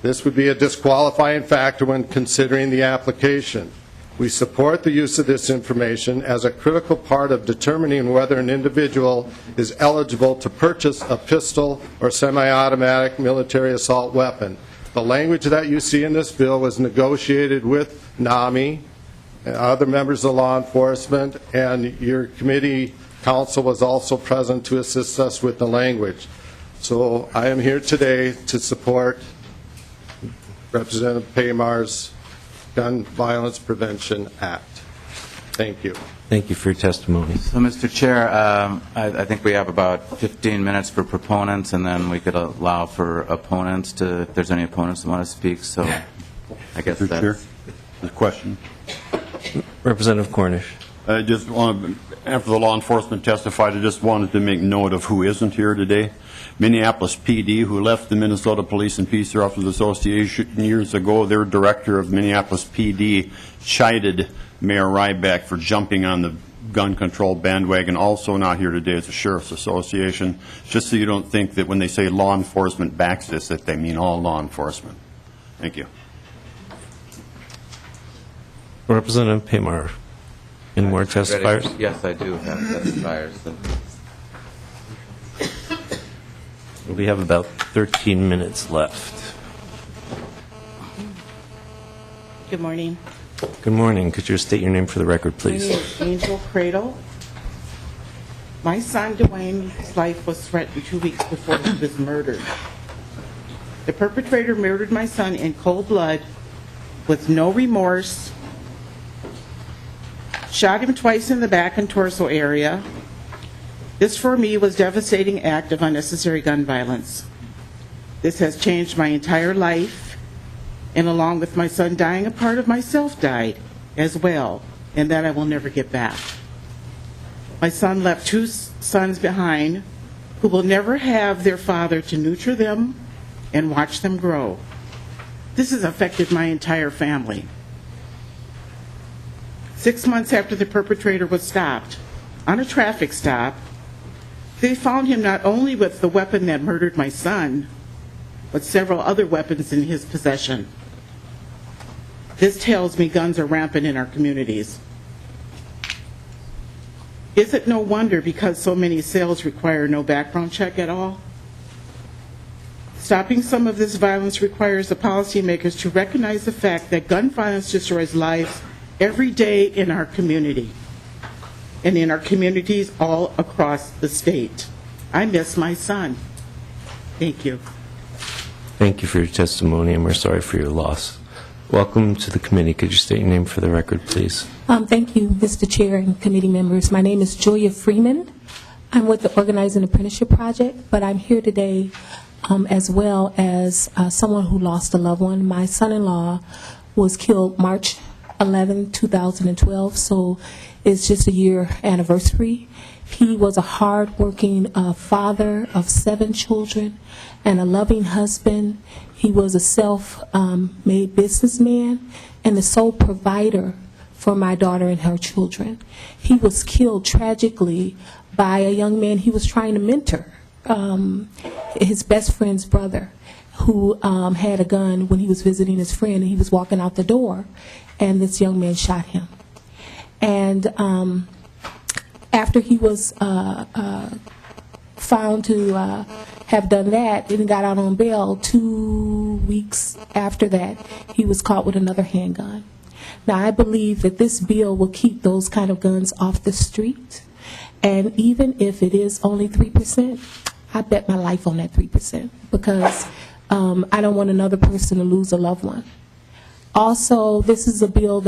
This would be a disqualifying factor when considering the application. We support the use of this information as a critical part of determining whether an individual is eligible to purchase a pistol or semi-automatic military assault weapon. The language that you see in this bill was negotiated with NAMI and other members of law enforcement, and your committee council was also present to assist us with the language. So I am here today to support Representative Paymar's Gun Violence Prevention Act. Thank you. Thank you for your testimony. So, Mr. Chair, I think we have about 15 minutes for proponents, and then we could allow for opponents to, if there's any opponents that want to speak. So I guess Mr. that's... Chair, the question. Representative Cornish. I just wanted, after the law enforcement testified, I just wanted to make note of who isn't here today. Minneapolis PD, who left the Minnesota Police and Peace Officers Association years ago, their director of Minneapolis PD chided Mayor Ryback for jumping on the gun control bandwagon. Also not here today is the Sheriff's Association, just so you don't think that when they say law enforcement backs this, that they mean all law enforcement. Thank you. Representative Paymar. Any more testifiers? Yes, I do have testifiers. We have about 13 minutes left. Good morning. Good morning. Could you state your name for the record, please? My name is Angel Cradle. My son Dwayne's life was threatened 2 weeks before he was murdered. The perpetrator murdered my son in cold blood with no remorse, shot him twice in the back and torso area. This, for me, was a devastating act of unnecessary gun violence. This has changed my entire life, and along with my son dying, a part of myself died as well, and that I will never get back. My son left 2 sons behind who will never have their father to nurture them and watch them grow. This has affected my entire family. 6 months after the perpetrator was stopped on a traffic stop, they found him not only with the weapon that murdered my son, but several other weapons in his possession. This tells me guns are rampant in our communities. Is it no wonder because so many sales require no background check at all? Stopping some of this violence requires the policymakers to recognize the fact that gun violence destroys lives every day in our community and in our communities all across the state. I miss my son. Thank you. Thank you for your testimony, and we're sorry for your loss. Welcome to the committee. Could you state your name for the record, please? Thank you, Mr. Chair and committee members. My name is Julia Freeman. I'm with the Organizing Apprenticeship Project, but I'm here today as well as someone who lost a loved one. My son-in-law was killed March 11, 2012, so it's just a year anniversary. He was a hard-working father of 7 children and a loving husband. He was a self-made businessman and the sole provider for my daughter and her children. He was killed tragically by a young man he was trying to mentor, his best friend's brother, who had a gun when he was visiting his friend, and he was walking out the door, and this young man shot him. And after he was found to have done that and got out on bail, 2 weeks after that, he was caught with another handgun. Now, I believe that this bill will keep those kind of guns off the street, and even if it is only 3%, I bet my life on that 3%, because I don't want another person to lose a loved one. Also, this is a bill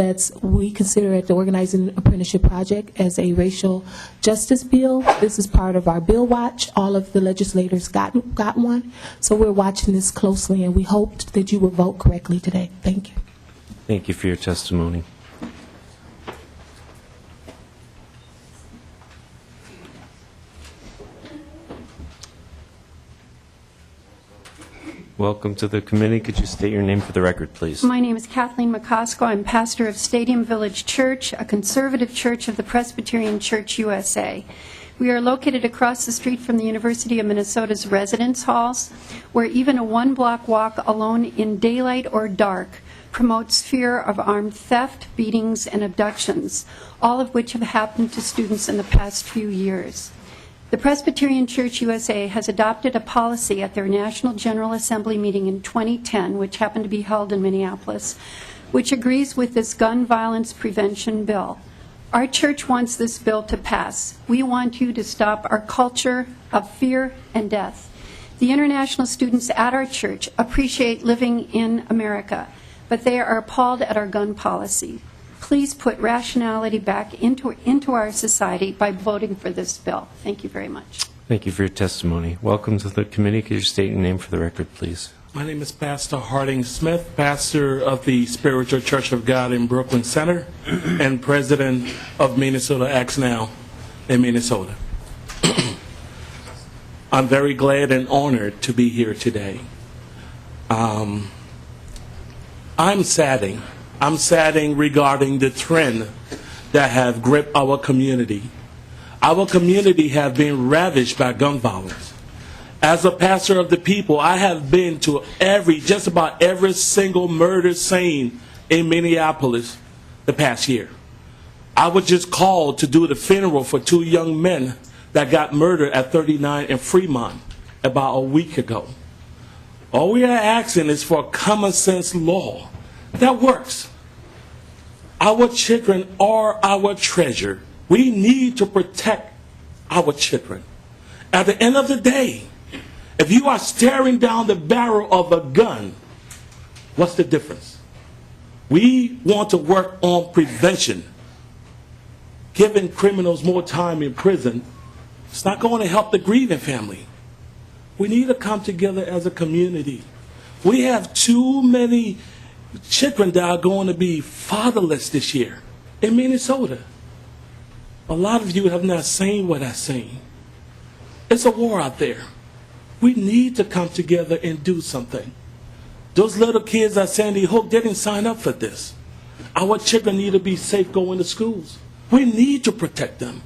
we consider at the Organizing Apprenticeship Project as a racial justice bill. This is part of our bill watch. All of the legislators got one, so we're watching this closely, and we hope that you will vote correctly today. Thank you. Thank you for your testimony. Welcome to the committee. Could you state your name for the record, please? My name is Kathleen McCosco. I'm pastor of Stadium Village Church, a conservative church of the Presbyterian Church USA. We are located across the street from the University of Minnesota's residence halls, where even a one-block walk alone in daylight or dark promotes fear of armed theft, beatings, and abductions, all of which have happened to students in the past few years. The Presbyterian Church USA has adopted a policy at their National General Assembly meeting in 2010, which happened to be held in Minneapolis, which agrees with this gun violence prevention bill. Our church wants this bill to pass. We want you to stop our culture of fear and death. The international students at our church appreciate living in America, but they are appalled at our gun policy. Please put rationality back into our society by voting for this bill. Thank you very much. Thank you for your testimony. Welcome to the committee. Could you state your name for the record, please? My name is Pastor Harding Smith, pastor of the Spiritual Church of God in Brooklyn Center and president of Minnesota Acts Now in Minnesota. I'm very glad and honored to be here today. I'm saddened regarding the trend that have gripped our community. Our community have been ravaged by gun violence. As a pastor of the people, I have been to just about every single murder scene in Minneapolis the past year. I was just called to do the funeral for 2 young men that got murdered at 39 in Fremont about a week ago. All we are asking is for a common sense law that works. Our children are our treasure. We need to protect our children. At the end of the day, if you are staring down the barrel of a gun, what's the difference? We want to work on prevention. Giving criminals more time in prison, it's not going to help the grieving family. We need to come together as a community. We have too many children that are going to be fatherless this year in Minnesota. A lot of you have not seen what I've seen. It's a war out there. We need to come together and do something. Those little kids at Sandy Hook didn't sign up for this. Our children need to be safe going to schools. We need to protect them.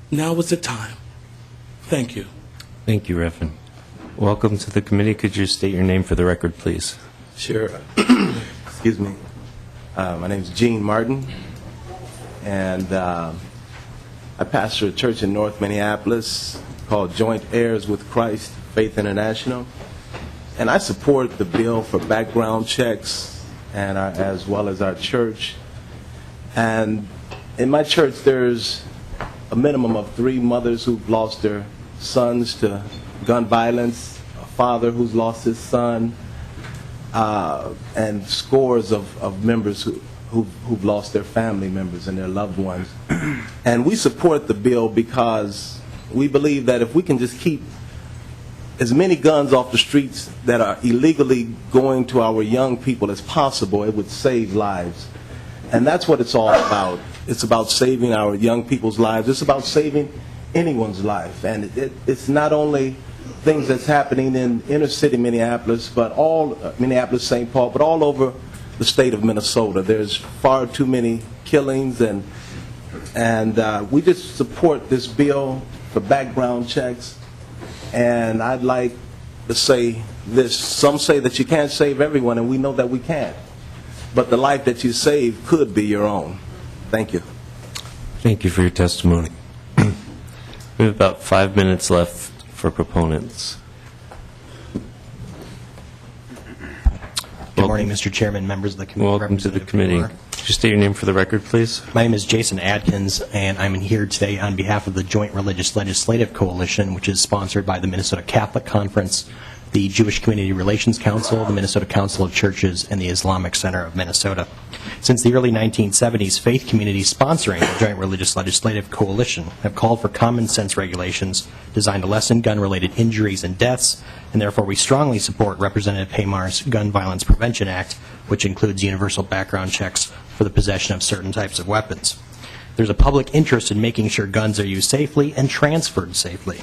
Now is the time. Thank you. Thank you, Reverend. Welcome to the committee. Could you state your name for the record, please? Sure. Excuse me. My name is Gene Martin, and I pastor a church in North Minneapolis called Joint Heirs with Christ Faith International. And I support the bill for background checks, and as well as our church. And in my church, there's a minimum of 3 mothers who've lost their sons to gun violence, a father who's lost his son, and scores of members who've lost their family members and their loved ones. And we support the bill because we believe that if we can just keep as many guns off the streets that are illegally going to our young people as possible, it would save lives. And that's what it's all about. It's about saving our young people's lives. It's about saving anyone's life. And it's not only things that's happening in inner city Minneapolis, but all Minneapolis, St. Paul, but all over the state of Minnesota. There's far too many killings, and we just support this bill for background checks. And I'd like to say this. Some say that you can't save everyone, and we know that we can't. But the life that you save could be your own. Thank you. Thank you for your testimony. We have about 5 minutes left for proponents. Good morning, Mr. Chairman, members of the committee. Welcome to the committee. Could you state your name for the record, please? My name is Jason Adkins, and I'm here today on behalf of the Joint Religious Legislative Coalition, which is sponsored by the Minnesota Catholic Conference, the Jewish Community Relations Council, the Minnesota Council of Churches, and the Islamic Center of Minnesota. Since the early 1970s, faith communities sponsoring the Joint Religious Legislative Coalition have called for common sense regulations designed to lessen gun-related injuries and deaths, and therefore we strongly support Representative Paymar's Gun Violence Prevention Act, which includes universal background checks for the possession of certain types of weapons. There's a public interest in making sure guns are used safely and transferred safely.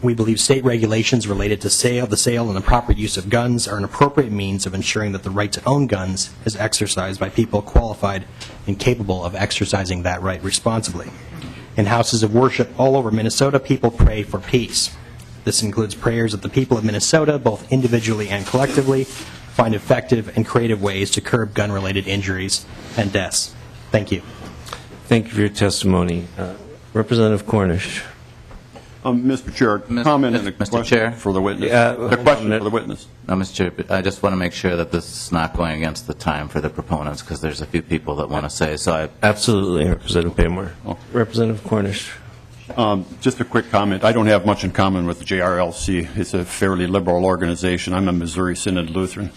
We believe state regulations related to the sale, and the proper use of guns are an appropriate means of ensuring that the right to own guns is exercised by people qualified and capable of exercising that right responsibly. In houses of worship all over Minnesota, people pray for peace. This includes prayers that the people of Minnesota, both individually and collectively, find effective and creative ways to curb gun-related injuries and deaths. Thank you. Thank you for your testimony. Representative Cornish. Mr. Chair, comment and a question for the witness. The question for the witness. No, Mr. Chair, I just want to make sure that this is not going against the time for the proponents, because there's a few people that want to say. So Absolutely, Representative Paymar. Representative Cornish. Just a quick comment. I don't have much in common with the JRLC. It's a fairly liberal organization. I'm a Missouri Synod Lutheran.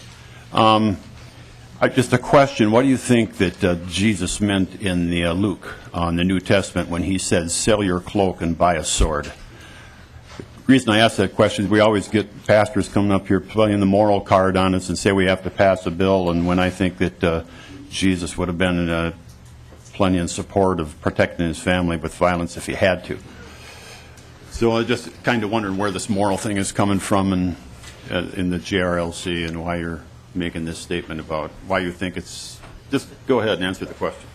Just a question. What do you think that Jesus meant in the Luke on the New Testament when he said, "Sell your cloak and buy a sword"? The reason I ask that question is we always get pastors coming up here playing the moral card on us and say we have to pass a bill, and when I think that Jesus would have been plenty in support of protecting his family with violence if he had to. So I just kind of wondering where this moral thing is coming from in the JRLC, and why you're making this statement about why you think it's... Just go ahead and answer the question.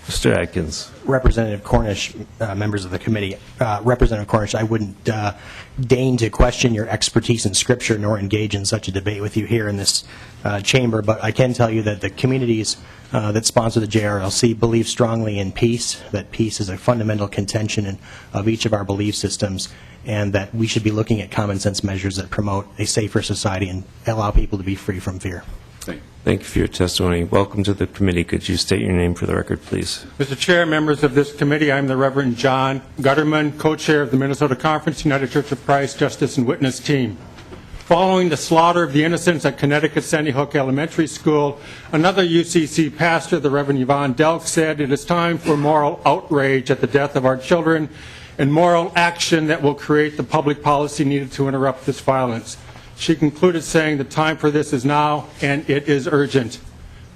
Mr. Atkins. Representative Cornish, members of the committee. Representative Cornish, I wouldn't deign to question your expertise in Scripture nor engage in such a debate with you here in this chamber, but I can tell you that the communities that sponsor the JRLC believe strongly in peace, that peace is a fundamental contention of each of our belief systems, and that we should be looking at common sense measures that promote a safer society and allow people to be free from fear. Thank you for your testimony. Welcome to the committee. Could you state your name for the record, please? Mr. Chair, members of this committee, I'm the Reverend John Gutterman, co-chair of the Minnesota Conference, United Church of Christ, Justice and Witness Team. Following the slaughter of the innocents at Connecticut Sandy Hook Elementary School, another UCC pastor, the Reverend Yvonne Delk, said, "It is time for moral outrage at the death of our children and moral action that will create the public policy needed to interrupt this violence." She concluded saying, "The time for this is now, and it is urgent."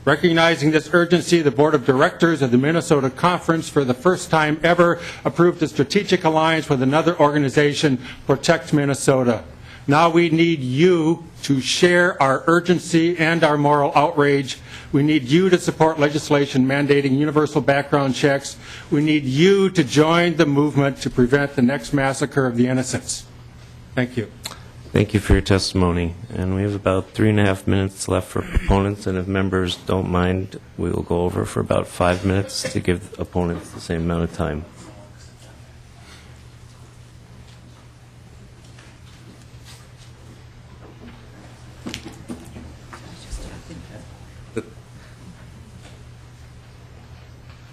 Recognizing this urgency, the Board of Directors of the Minnesota Conference, for the first time ever, approved a strategic alliance with another organization, Protect Minnesota. Now we need you to share our urgency and our moral outrage. We need you to support legislation mandating universal background checks. We need you to join the movement to prevent the next massacre of the innocents. Thank you. Thank you for your testimony. And we have about 3.5 minutes left for proponents, and if members don't mind, we will go over for about 5 minutes to give opponents the same amount of time.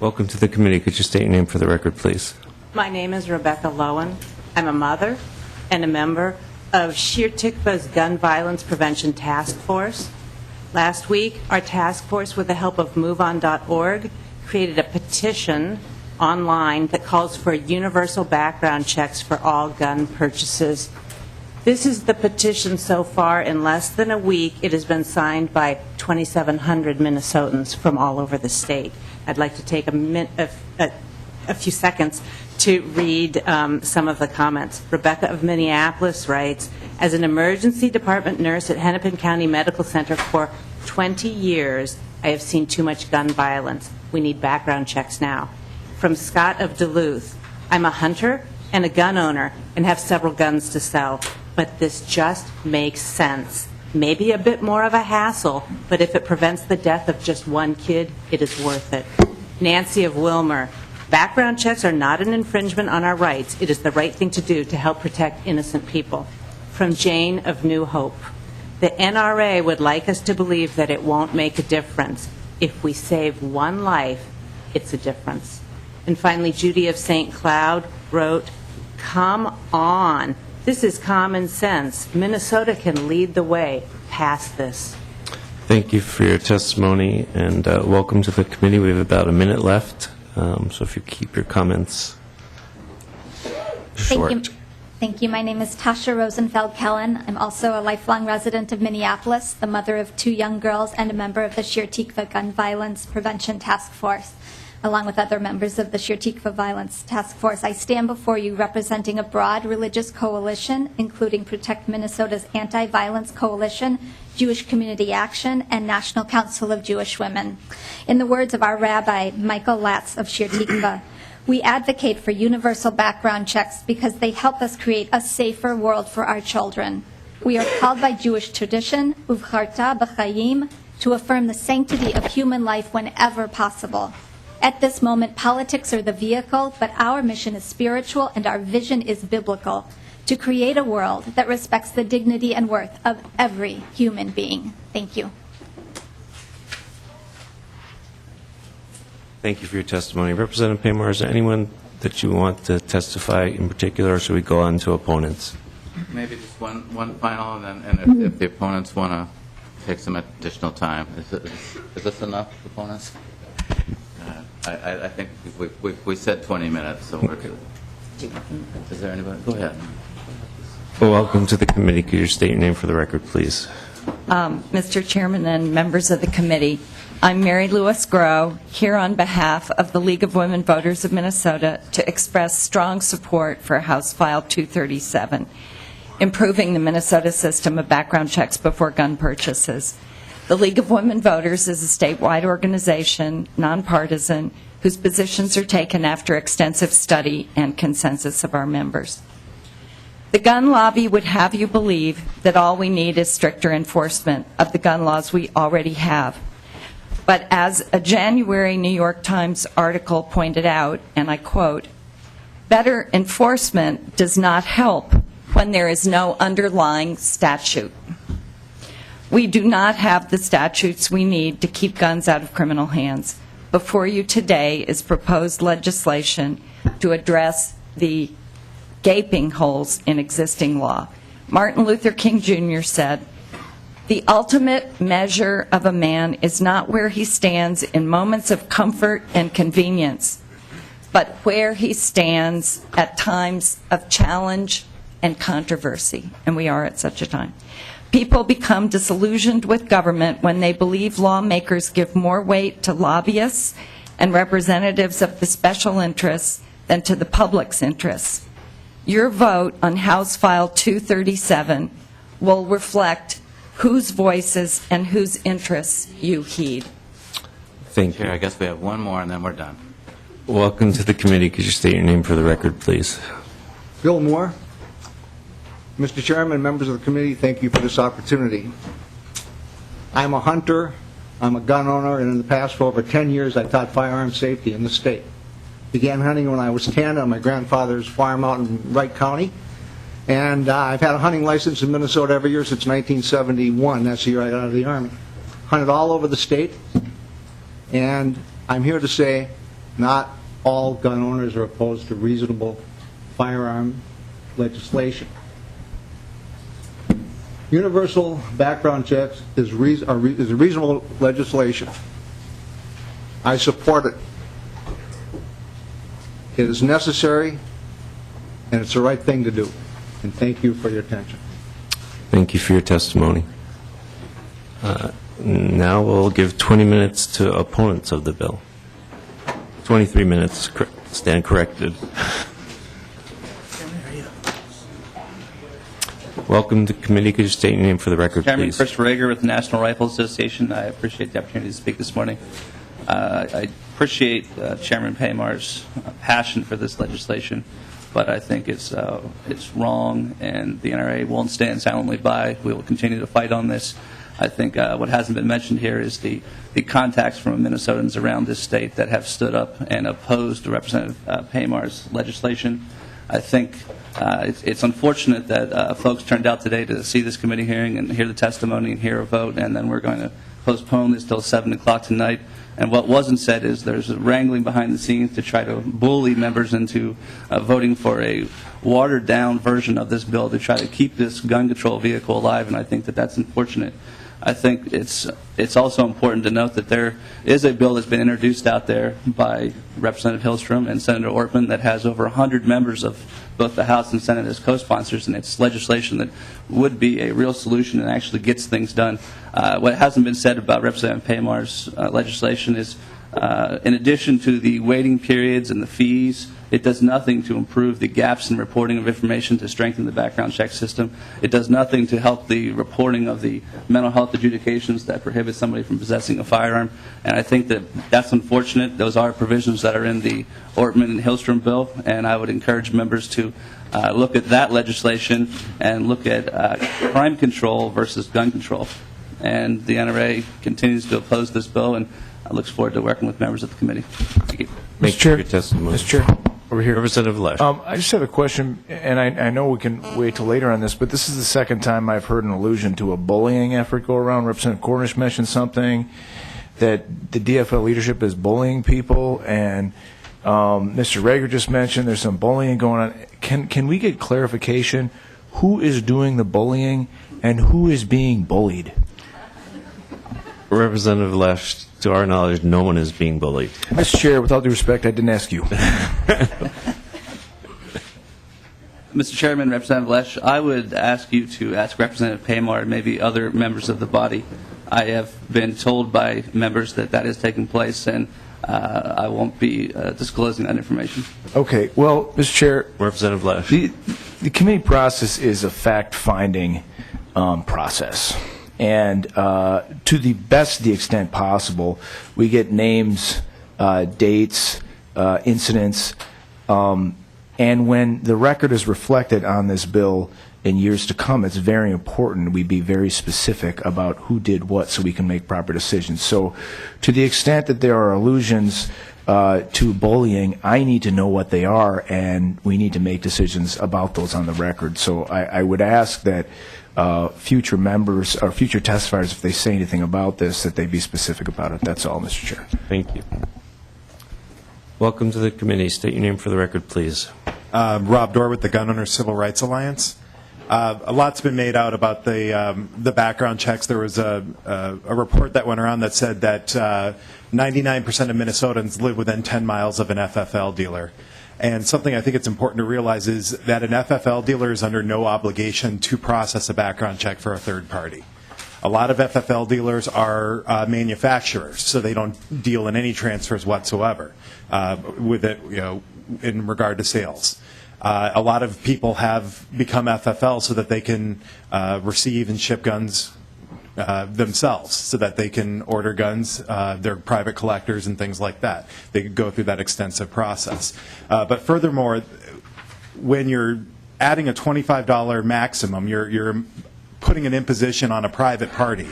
Welcome to the committee. Could you state your name for the record, please? My name is Rebecca Lowen. I'm a mother and a member of Shir Tikva's Gun Violence Prevention Task Force. Last week, our task force, with the help of MoveOn.org, created a petition online that calls for universal background checks for all gun purchases. This is the petition so far. In less than a week, it has been signed by 2,700 Minnesotans from all over the state. I'd like to take a few seconds to read some of the comments. Rebecca of Minneapolis writes, as an emergency department nurse at Hennepin County Medical Center for 20 years, I have seen too much gun violence. We need background checks now. From Scott of Duluth, I'm a hunter and a gun owner and have several guns to sell, but this just makes sense. Maybe a bit more of a hassle, but if it prevents the death of just one kid, it is worth it. Nancy of Wilmer, background checks are not an infringement on our rights. It is the right thing to do to help protect innocent people. From Jane of New Hope, the NRA would like us to believe that it won't make a difference. If we save one life, it's a difference. And finally, Judy of St. Cloud wrote, come on. This is common sense. Minnesota can lead the way. Pass this. Thank you for your testimony, and welcome to the committee. We have about a minute left, so if you keep your comments short. Thank you. My name is Tasha Rosenfeld-Kellen. I'm also a lifelong resident of Minneapolis, the mother of 2 young girls, and a member of the Shir Tikva Gun Violence Prevention Task Force. Along with other members of the Shir Tikva Violence Task Force, I stand before you representing a broad religious coalition, including Protect Minnesota's Anti-Violence Coalition, Jewish Community Action, and National Council of Jewish Women. In the words of our Rabbi, Michael Latz of Shir Tikva, we advocate for universal background checks because they help us create a safer world for our children. We are called by Jewish tradition, uvcharta b'chayim, to affirm the sanctity of human life whenever possible. At this moment, politics are the vehicle, but our mission is spiritual and our vision is biblical, to create a world that respects the dignity and worth of every human being. Thank you. Thank you for your testimony. Representative Paymar, is there anyone that you want to testify in particular, or should we go on to opponents? Maybe just one final, and if the opponents want to take some additional time. Is this enough, opponents? I think we said 20 minutes, so we're good. Is there anybody? Go ahead. Well, welcome to the committee. Could you state your name for the record, please? Mr. Chairman and members of the committee, I'm Mary Lewis Groh, here on behalf of the League of Women Voters of Minnesota to express strong support for House File 237, improving the Minnesota system of background checks before gun purchases. The League of Women Voters is a statewide organization, nonpartisan, whose positions are taken after extensive study and consensus of our members. The gun lobby would have you believe that all we need is stricter enforcement of the gun laws we already have. But as a January New York Times article pointed out, and I quote, better enforcement does not help when there is no underlying statute. We do not have the statutes we need to keep guns out of criminal hands. Before you today is proposed legislation to address the gaping holes in existing law. Martin Luther King Jr. said, the ultimate measure of a man is not where he stands in moments of comfort and convenience, but where he stands at times of challenge and controversy, and we are at such a time. People become disillusioned with government when they believe lawmakers give more weight to lobbyists and representatives of the special interests than to the public's interests. Your vote on House File 237 will reflect whose voices and whose interests you heed. Thank you. I guess we have one more and then we're done. Welcome to the committee. Could you state your name for the record, please? Bill Moore. Mr. Chairman, members of the committee, thank you for this opportunity. I'm a hunter, I'm a gun owner, and in the past for over 10 years I taught firearm safety in the state. Began hunting when I was 10 on my grandfather's farm out in Wright County. And I've had a hunting license in Minnesota every year since 1971. That's the year I got out of the Army. Hunted all over the state. And I'm here to say not all gun owners are opposed to reasonable firearm legislation. Universal background checks is reasonable legislation. I support it. It is necessary, and it's the right thing to do. And thank you for your attention. Thank you for your testimony. Now we'll give 20 minutes to opponents of the bill. 23 minutes, stand corrected. Welcome to committee. Could you state your name for the record, Chairman please? Christopher Rager with the National Rifle Association. I appreciate the opportunity to speak this morning. I appreciate Chairman Paymar's passion for this legislation, but I think it's wrong, and the NRA won't stand silently by. We will continue to fight on this. I think what hasn't been mentioned here is the contacts from Minnesotans around this state that have stood up and opposed Representative Paymar's legislation. I think it's unfortunate that folks turned out today to see this committee hearing and hear the testimony and hear a vote, and then we're going to postpone this till 7 o'clock tonight. And what wasn't said is there's a wrangling behind the scenes to try to bully members into voting for a watered-down version of this bill to try to keep this gun control vehicle alive, and I think that that's unfortunate. I think it's also important to note that there is a bill that's been introduced out there by Representative Hillstrom and Senator Ortman that has over 100 members of both the House and Senate as co-sponsors, and it's legislation that would be a real solution and actually gets things done. What hasn't been said about Representative Paymar's legislation is, in addition to the waiting periods and the fees, it does nothing to improve the gaps in reporting of information to strengthen the background check system. It does nothing to help the reporting of the mental health adjudications that prohibit somebody from possessing a firearm. And I think that that's unfortunate. Those are provisions that are in the Ortman and Hillstrom bill, and I would encourage members to look at that legislation and look at crime control versus gun control. And the NRA continues to oppose this bill, and I look forward to working with members of the committee. Thank you. Mr. Chair. Mr. Chair. Over here. Representative Lesh. I just have a question, and I know we can wait till later on this, but this is the second time I've heard an allusion to a bullying effort go around. Representative Cornish mentioned something that the DFL leadership is bullying people, and Mr. Rager just mentioned there's some bullying going on. Can we get clarification? Who is doing the bullying, and who is being bullied? Representative Lesh, to our knowledge, no one is being bullied. Mr. Chair, with all due respect, I didn't ask you. Mr. Chairman, Representative Lesh, I would ask you to ask Representative Paymar and maybe other members of the body. I have been told by members that that is taking place, and I won't be disclosing that information. Okay. Well, Mr. Chair, Representative Lesh, the committee process is a fact-finding process. And to the best of the extent possible, we get names, dates, incidents, and when the record is reflected on this bill in years to come, it's very important we be very specific about who did what so we can make proper decisions. So to the extent that there are allusions to bullying, I need to know what they are, and we need to make decisions about those on the record. So I would ask that future members or future testifiers, if they say anything about this, that they be specific about it. That's all, Mr. Chair. Thank you. Welcome to the committee. State your name for the record, please. Rob Dorr with the Gun Owners Civil Rights Alliance. A lot's been made out about the background checks. There was a report that went around that said that 99% of Minnesotans live within 10 miles of an FFL dealer. And something I think it's important to realize is that an FFL dealer is under no obligation to process a background check for a third party. A lot of FFL dealers are manufacturers, so they don't deal in any transfers whatsoever with it, in regard to sales. A lot of people have become FFL so that they can receive and ship guns themselves, so that they can order guns. They're private collectors and things like that. They could go through that extensive process. But furthermore, when you're adding a $25 maximum, you're putting an imposition on a private party.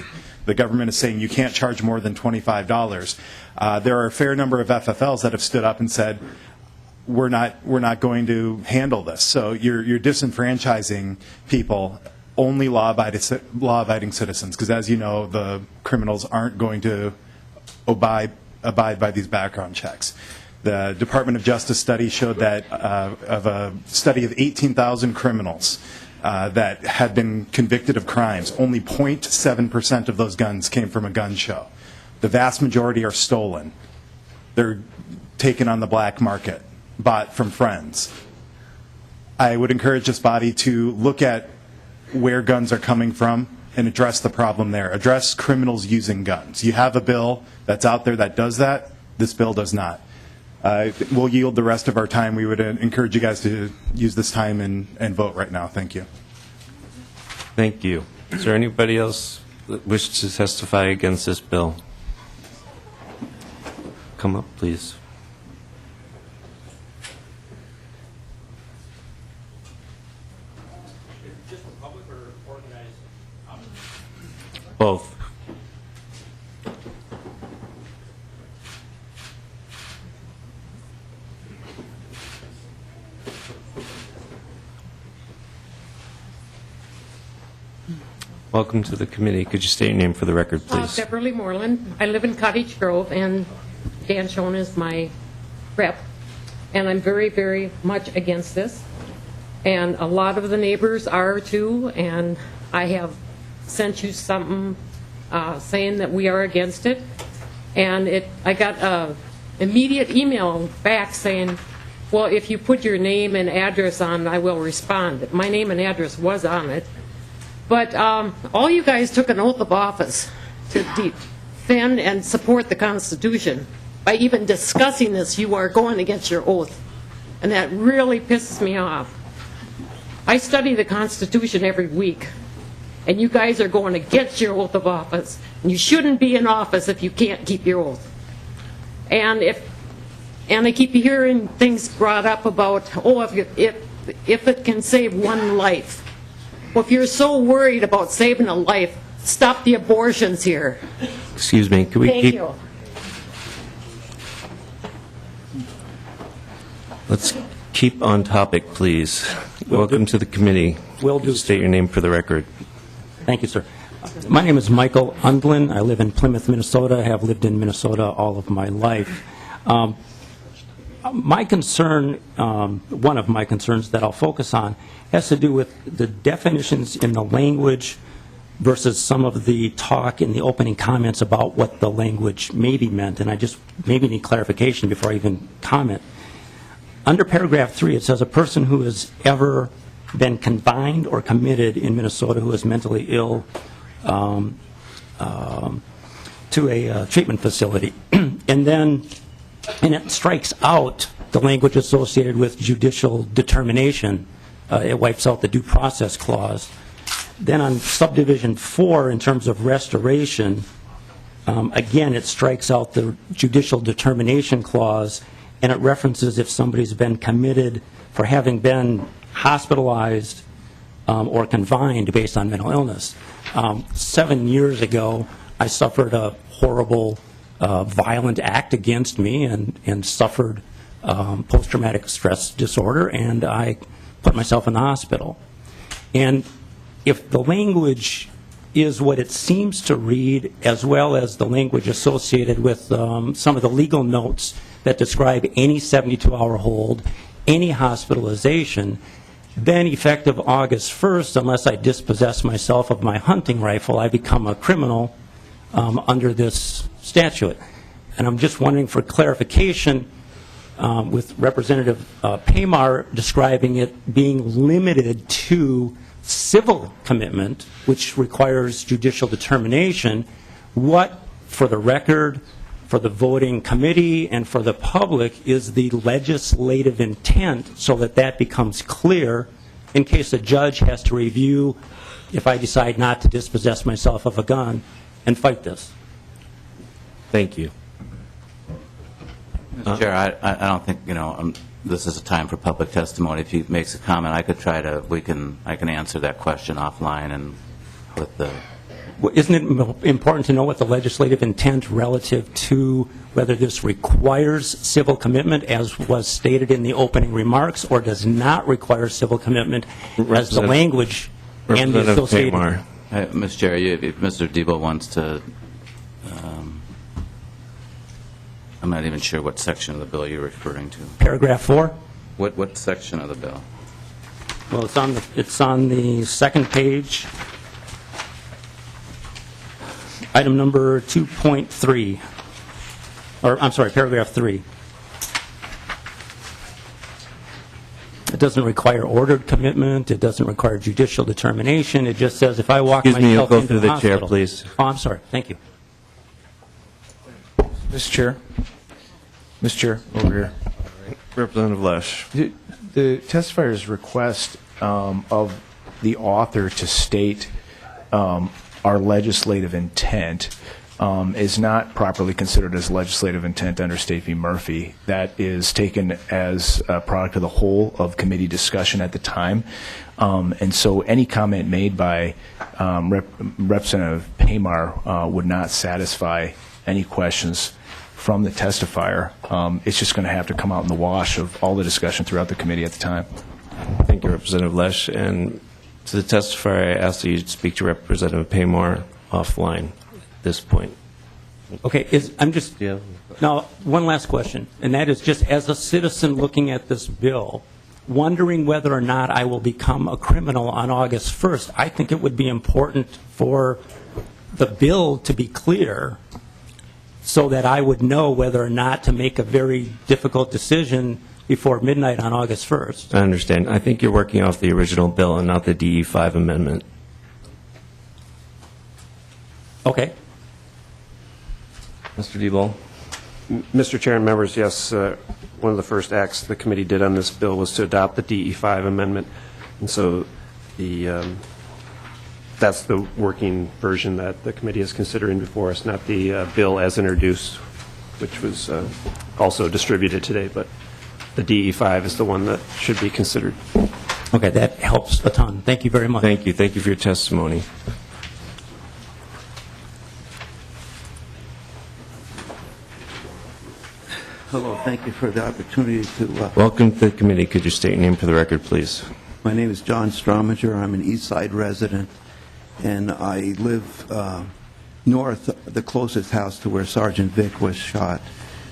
The government is saying you can't charge more than $25. There are a fair number of FFLs that have stood up and said, we're not going to handle this. So you're disenfranchising people, only law-abiding citizens, because as you know, the criminals aren't going to abide by these background checks. The Department of Justice study showed that of a study of 18,000 criminals that had been convicted of crimes, only 0.7% of those guns came from a gun show. The vast majority are stolen. They're taken on the black market, bought from friends. I would encourage this body to look at where guns are coming from and address the problem there. Address criminals using guns. You have a bill that's out there that does that. This bill does not. We'll yield the rest of our time. We would encourage you guys to use this time and vote right now. Thank you. Thank you. Is there anybody else that wishes to testify against this bill? Come up, please. Both. Welcome to the committee. Could you state your name for the record, please? Beverly Moreland. I live in Cottage Grove, and Dan Schoen is my rep. And I'm very, very much against this. And a lot of the neighbors are too, and I have sent you something saying that we are against it. And I got an immediate email back saying, well, if you put your name and address on, I will respond. My name and address was on it. But all you guys took an oath of office to defend and support the Constitution. By even discussing this, you are going against your oath. And that really pisses me off. I study the Constitution every week. And you guys are going against your oath of office. And you shouldn't be in office if you can't keep your oath. And I keep hearing things brought up about, oh, if it can save one life. Well, if you're so worried about saving a life, stop the abortions here. Excuse me. Can we Thank you. Let's keep on topic, please. Welcome to the committee. Will do. State your name for the record. Thank you, sir. My name is Michael Undlin. I live in Plymouth, Minnesota. I have lived in Minnesota all of my life. My concern, one of my concerns that I'll focus on, has to do with the definitions in the language versus some of the talk in the opening comments about what the language maybe meant. And I just maybe need clarification before I even comment. Under paragraph 3, it says a person who has ever been confined or committed in Minnesota who is mentally ill to a treatment facility. And it strikes out the language associated with judicial determination. It wipes out the due process clause. Then on subdivision 4, in terms of restoration, again, it strikes out the judicial determination clause, and it references if somebody's been committed for having been hospitalized or confined based on mental illness. 7 years ago, I suffered a horrible violent act against me and suffered post-traumatic stress disorder, and I put myself in the hospital. And if the language is what it seems to read, as well as the language associated with some of the legal notes that describe any 72-hour hold, any hospitalization, then effective August 1st, unless I dispossess myself of my hunting rifle, I become a criminal under this statute. And I'm just wondering for clarification, with Representative Paymar describing it being limited to civil commitment, which requires judicial determination, what, for the record, for the voting committee, and for the public, is the legislative intent so that that becomes clear in case a judge has to review if I decide not to dispossess myself of a gun and fight this? Thank you. Mr. Chair, I don't think, this is a time for public testimony. If he makes a comment, I can answer that question offline and with the... Well, isn't it important to know what the legislative intent relative to whether this requires civil commitment, as was stated in the opening remarks, or does not require civil commitment, as the language and the associated... Mr. Chair, if Mr. Debo wants to... I'm not even sure what section of the bill you're referring to. Paragraph 4? What section of the bill? Well, it's on the second page, item number 2.3, or I'm sorry, paragraph 3. It doesn't require ordered commitment. It doesn't require judicial determination. It just says if I walk Excuse me, you'll myself go into through the the chair, hospital. please. Oh, I'm sorry. Thank you. Mr. Chair. Mr. Chair, over here. Representative Lesh. The testifier's request of the author to state our legislative intent is not properly considered as legislative intent under State v. Murphy. That is taken as a product of the whole of committee discussion at the time. And so any comment made by Representative Paymar would not satisfy any questions from the testifier. It's just going to have to come out in the wash of all the discussion throughout the committee at the time. Thank you, Representative Lesh. And to the testifier, I ask that you speak to Representative Paymar offline at this point. Okay, now, one last question, and that is just as a citizen looking at this bill, wondering whether or not I will become a criminal on August 1st, I think it would be important for the bill to be clear so that I would know whether or not to make a very difficult decision before midnight on August 1st. I understand. I think you're working off the original bill and not the DE5 amendment. Okay. Mr. DeBoll. Mr. Chair and members, yes, one of the first acts the committee did on this bill was to adopt the DE5 amendment. And so that's the working version that the committee is considering before us, not the bill as introduced, which was also distributed today. But the DE5 is the one that should be considered. Okay, that helps a ton. Thank you very much. Thank you. Thank you for your testimony. Hello, thank you for the opportunity to... Welcome to the committee. Could you state your name for the record, please? My name is John Strominger. I'm an East Side resident, and I live north, the closest house to where Sergeant Vick was shot.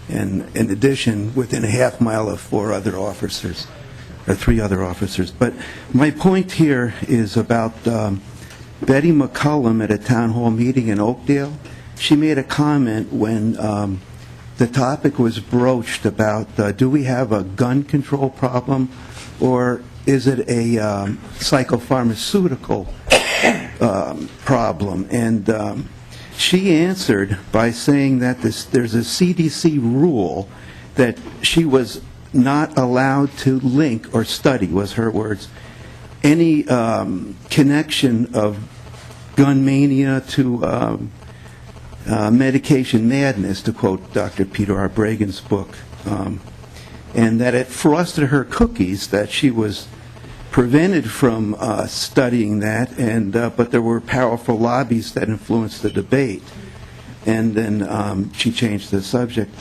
And in addition, within a half mile of three other officers. But my point here is about Betty McCullum at a town hall meeting in Oakdale. She made a comment when the topic was broached about do we have a gun control problem or is it a psychopharmaceutical problem? And she answered by saying that there's a CDC rule that she was not allowed to link or study, was her words, any connection of gun mania to medication madness, to quote Dr. Peter R. Bregan's book, and that it frosted her cookies that she was prevented from studying that, and but there were powerful lobbies that influenced the debate, and then she changed the subject.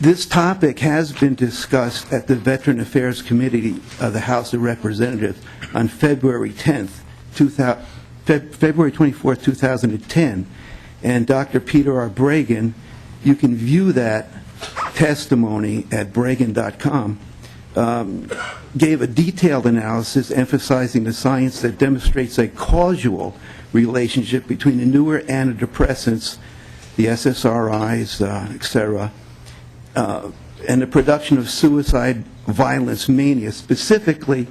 This topic has been discussed at the Veteran Affairs Committee of the House of Representatives on February 24, 2010, and Dr. Peter R. Bregan, you can view that testimony at Bregan.com, gave a detailed analysis emphasizing the science that demonstrates a causal relationship between the newer antidepressants, the SSRIs, etc., and the production of suicide, violence, mania, specifically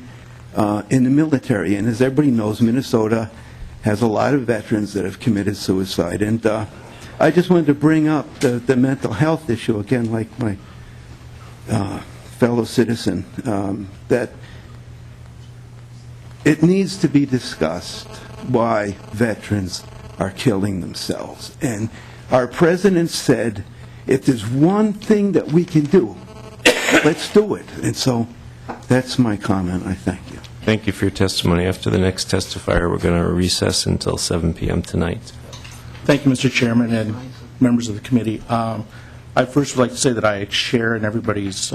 in the military. And as everybody knows, Minnesota has a lot of veterans that have committed suicide. And I just wanted to bring up the mental health issue again, like my fellow citizen, that it needs to be discussed why veterans are killing themselves. And our president said, if there's one thing that we can do, let's do it. And so that's my comment. I thank you. Thank you for your testimony. After the next testifier, we're going to recess until 7 p.m. tonight. Thank you, Mr. Chairman and members of the committee. I first would like to say that I share in everybody's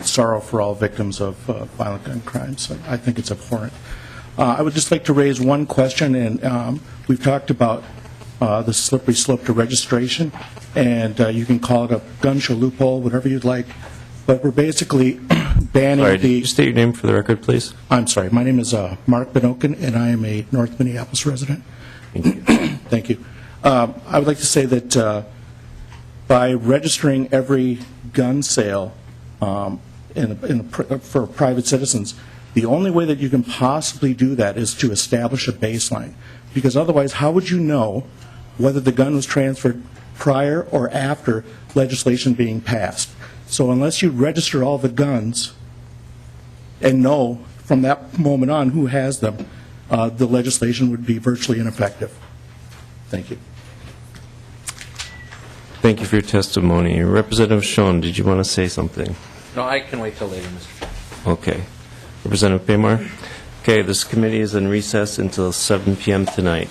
sorrow for all victims of violent gun crimes. I think it's abhorrent. I would just like to raise one question, and we've talked about the slippery slope to registration, and you can call it a gun show loophole, whatever you'd like. But we're basically banning Sorry, did you state your name for the record, please? I'm sorry. My name is Mark Benokin, and I am a North Minneapolis resident. Thank you. Thank you. I would like to say that by registering every gun sale for private citizens, the only way that you can possibly do that is to establish a baseline. Because otherwise, how would you know whether the gun was transferred prior or after legislation being passed? So unless you register all the guns and know from that moment on who has them, the legislation would be virtually ineffective. Thank you. Thank you for your testimony. Representative Schoen, did you want to say something? No, I can wait till later, Mr. Chairman. Okay. Representative Paymar? Okay, this committee is in recess until 7 p.m. tonight.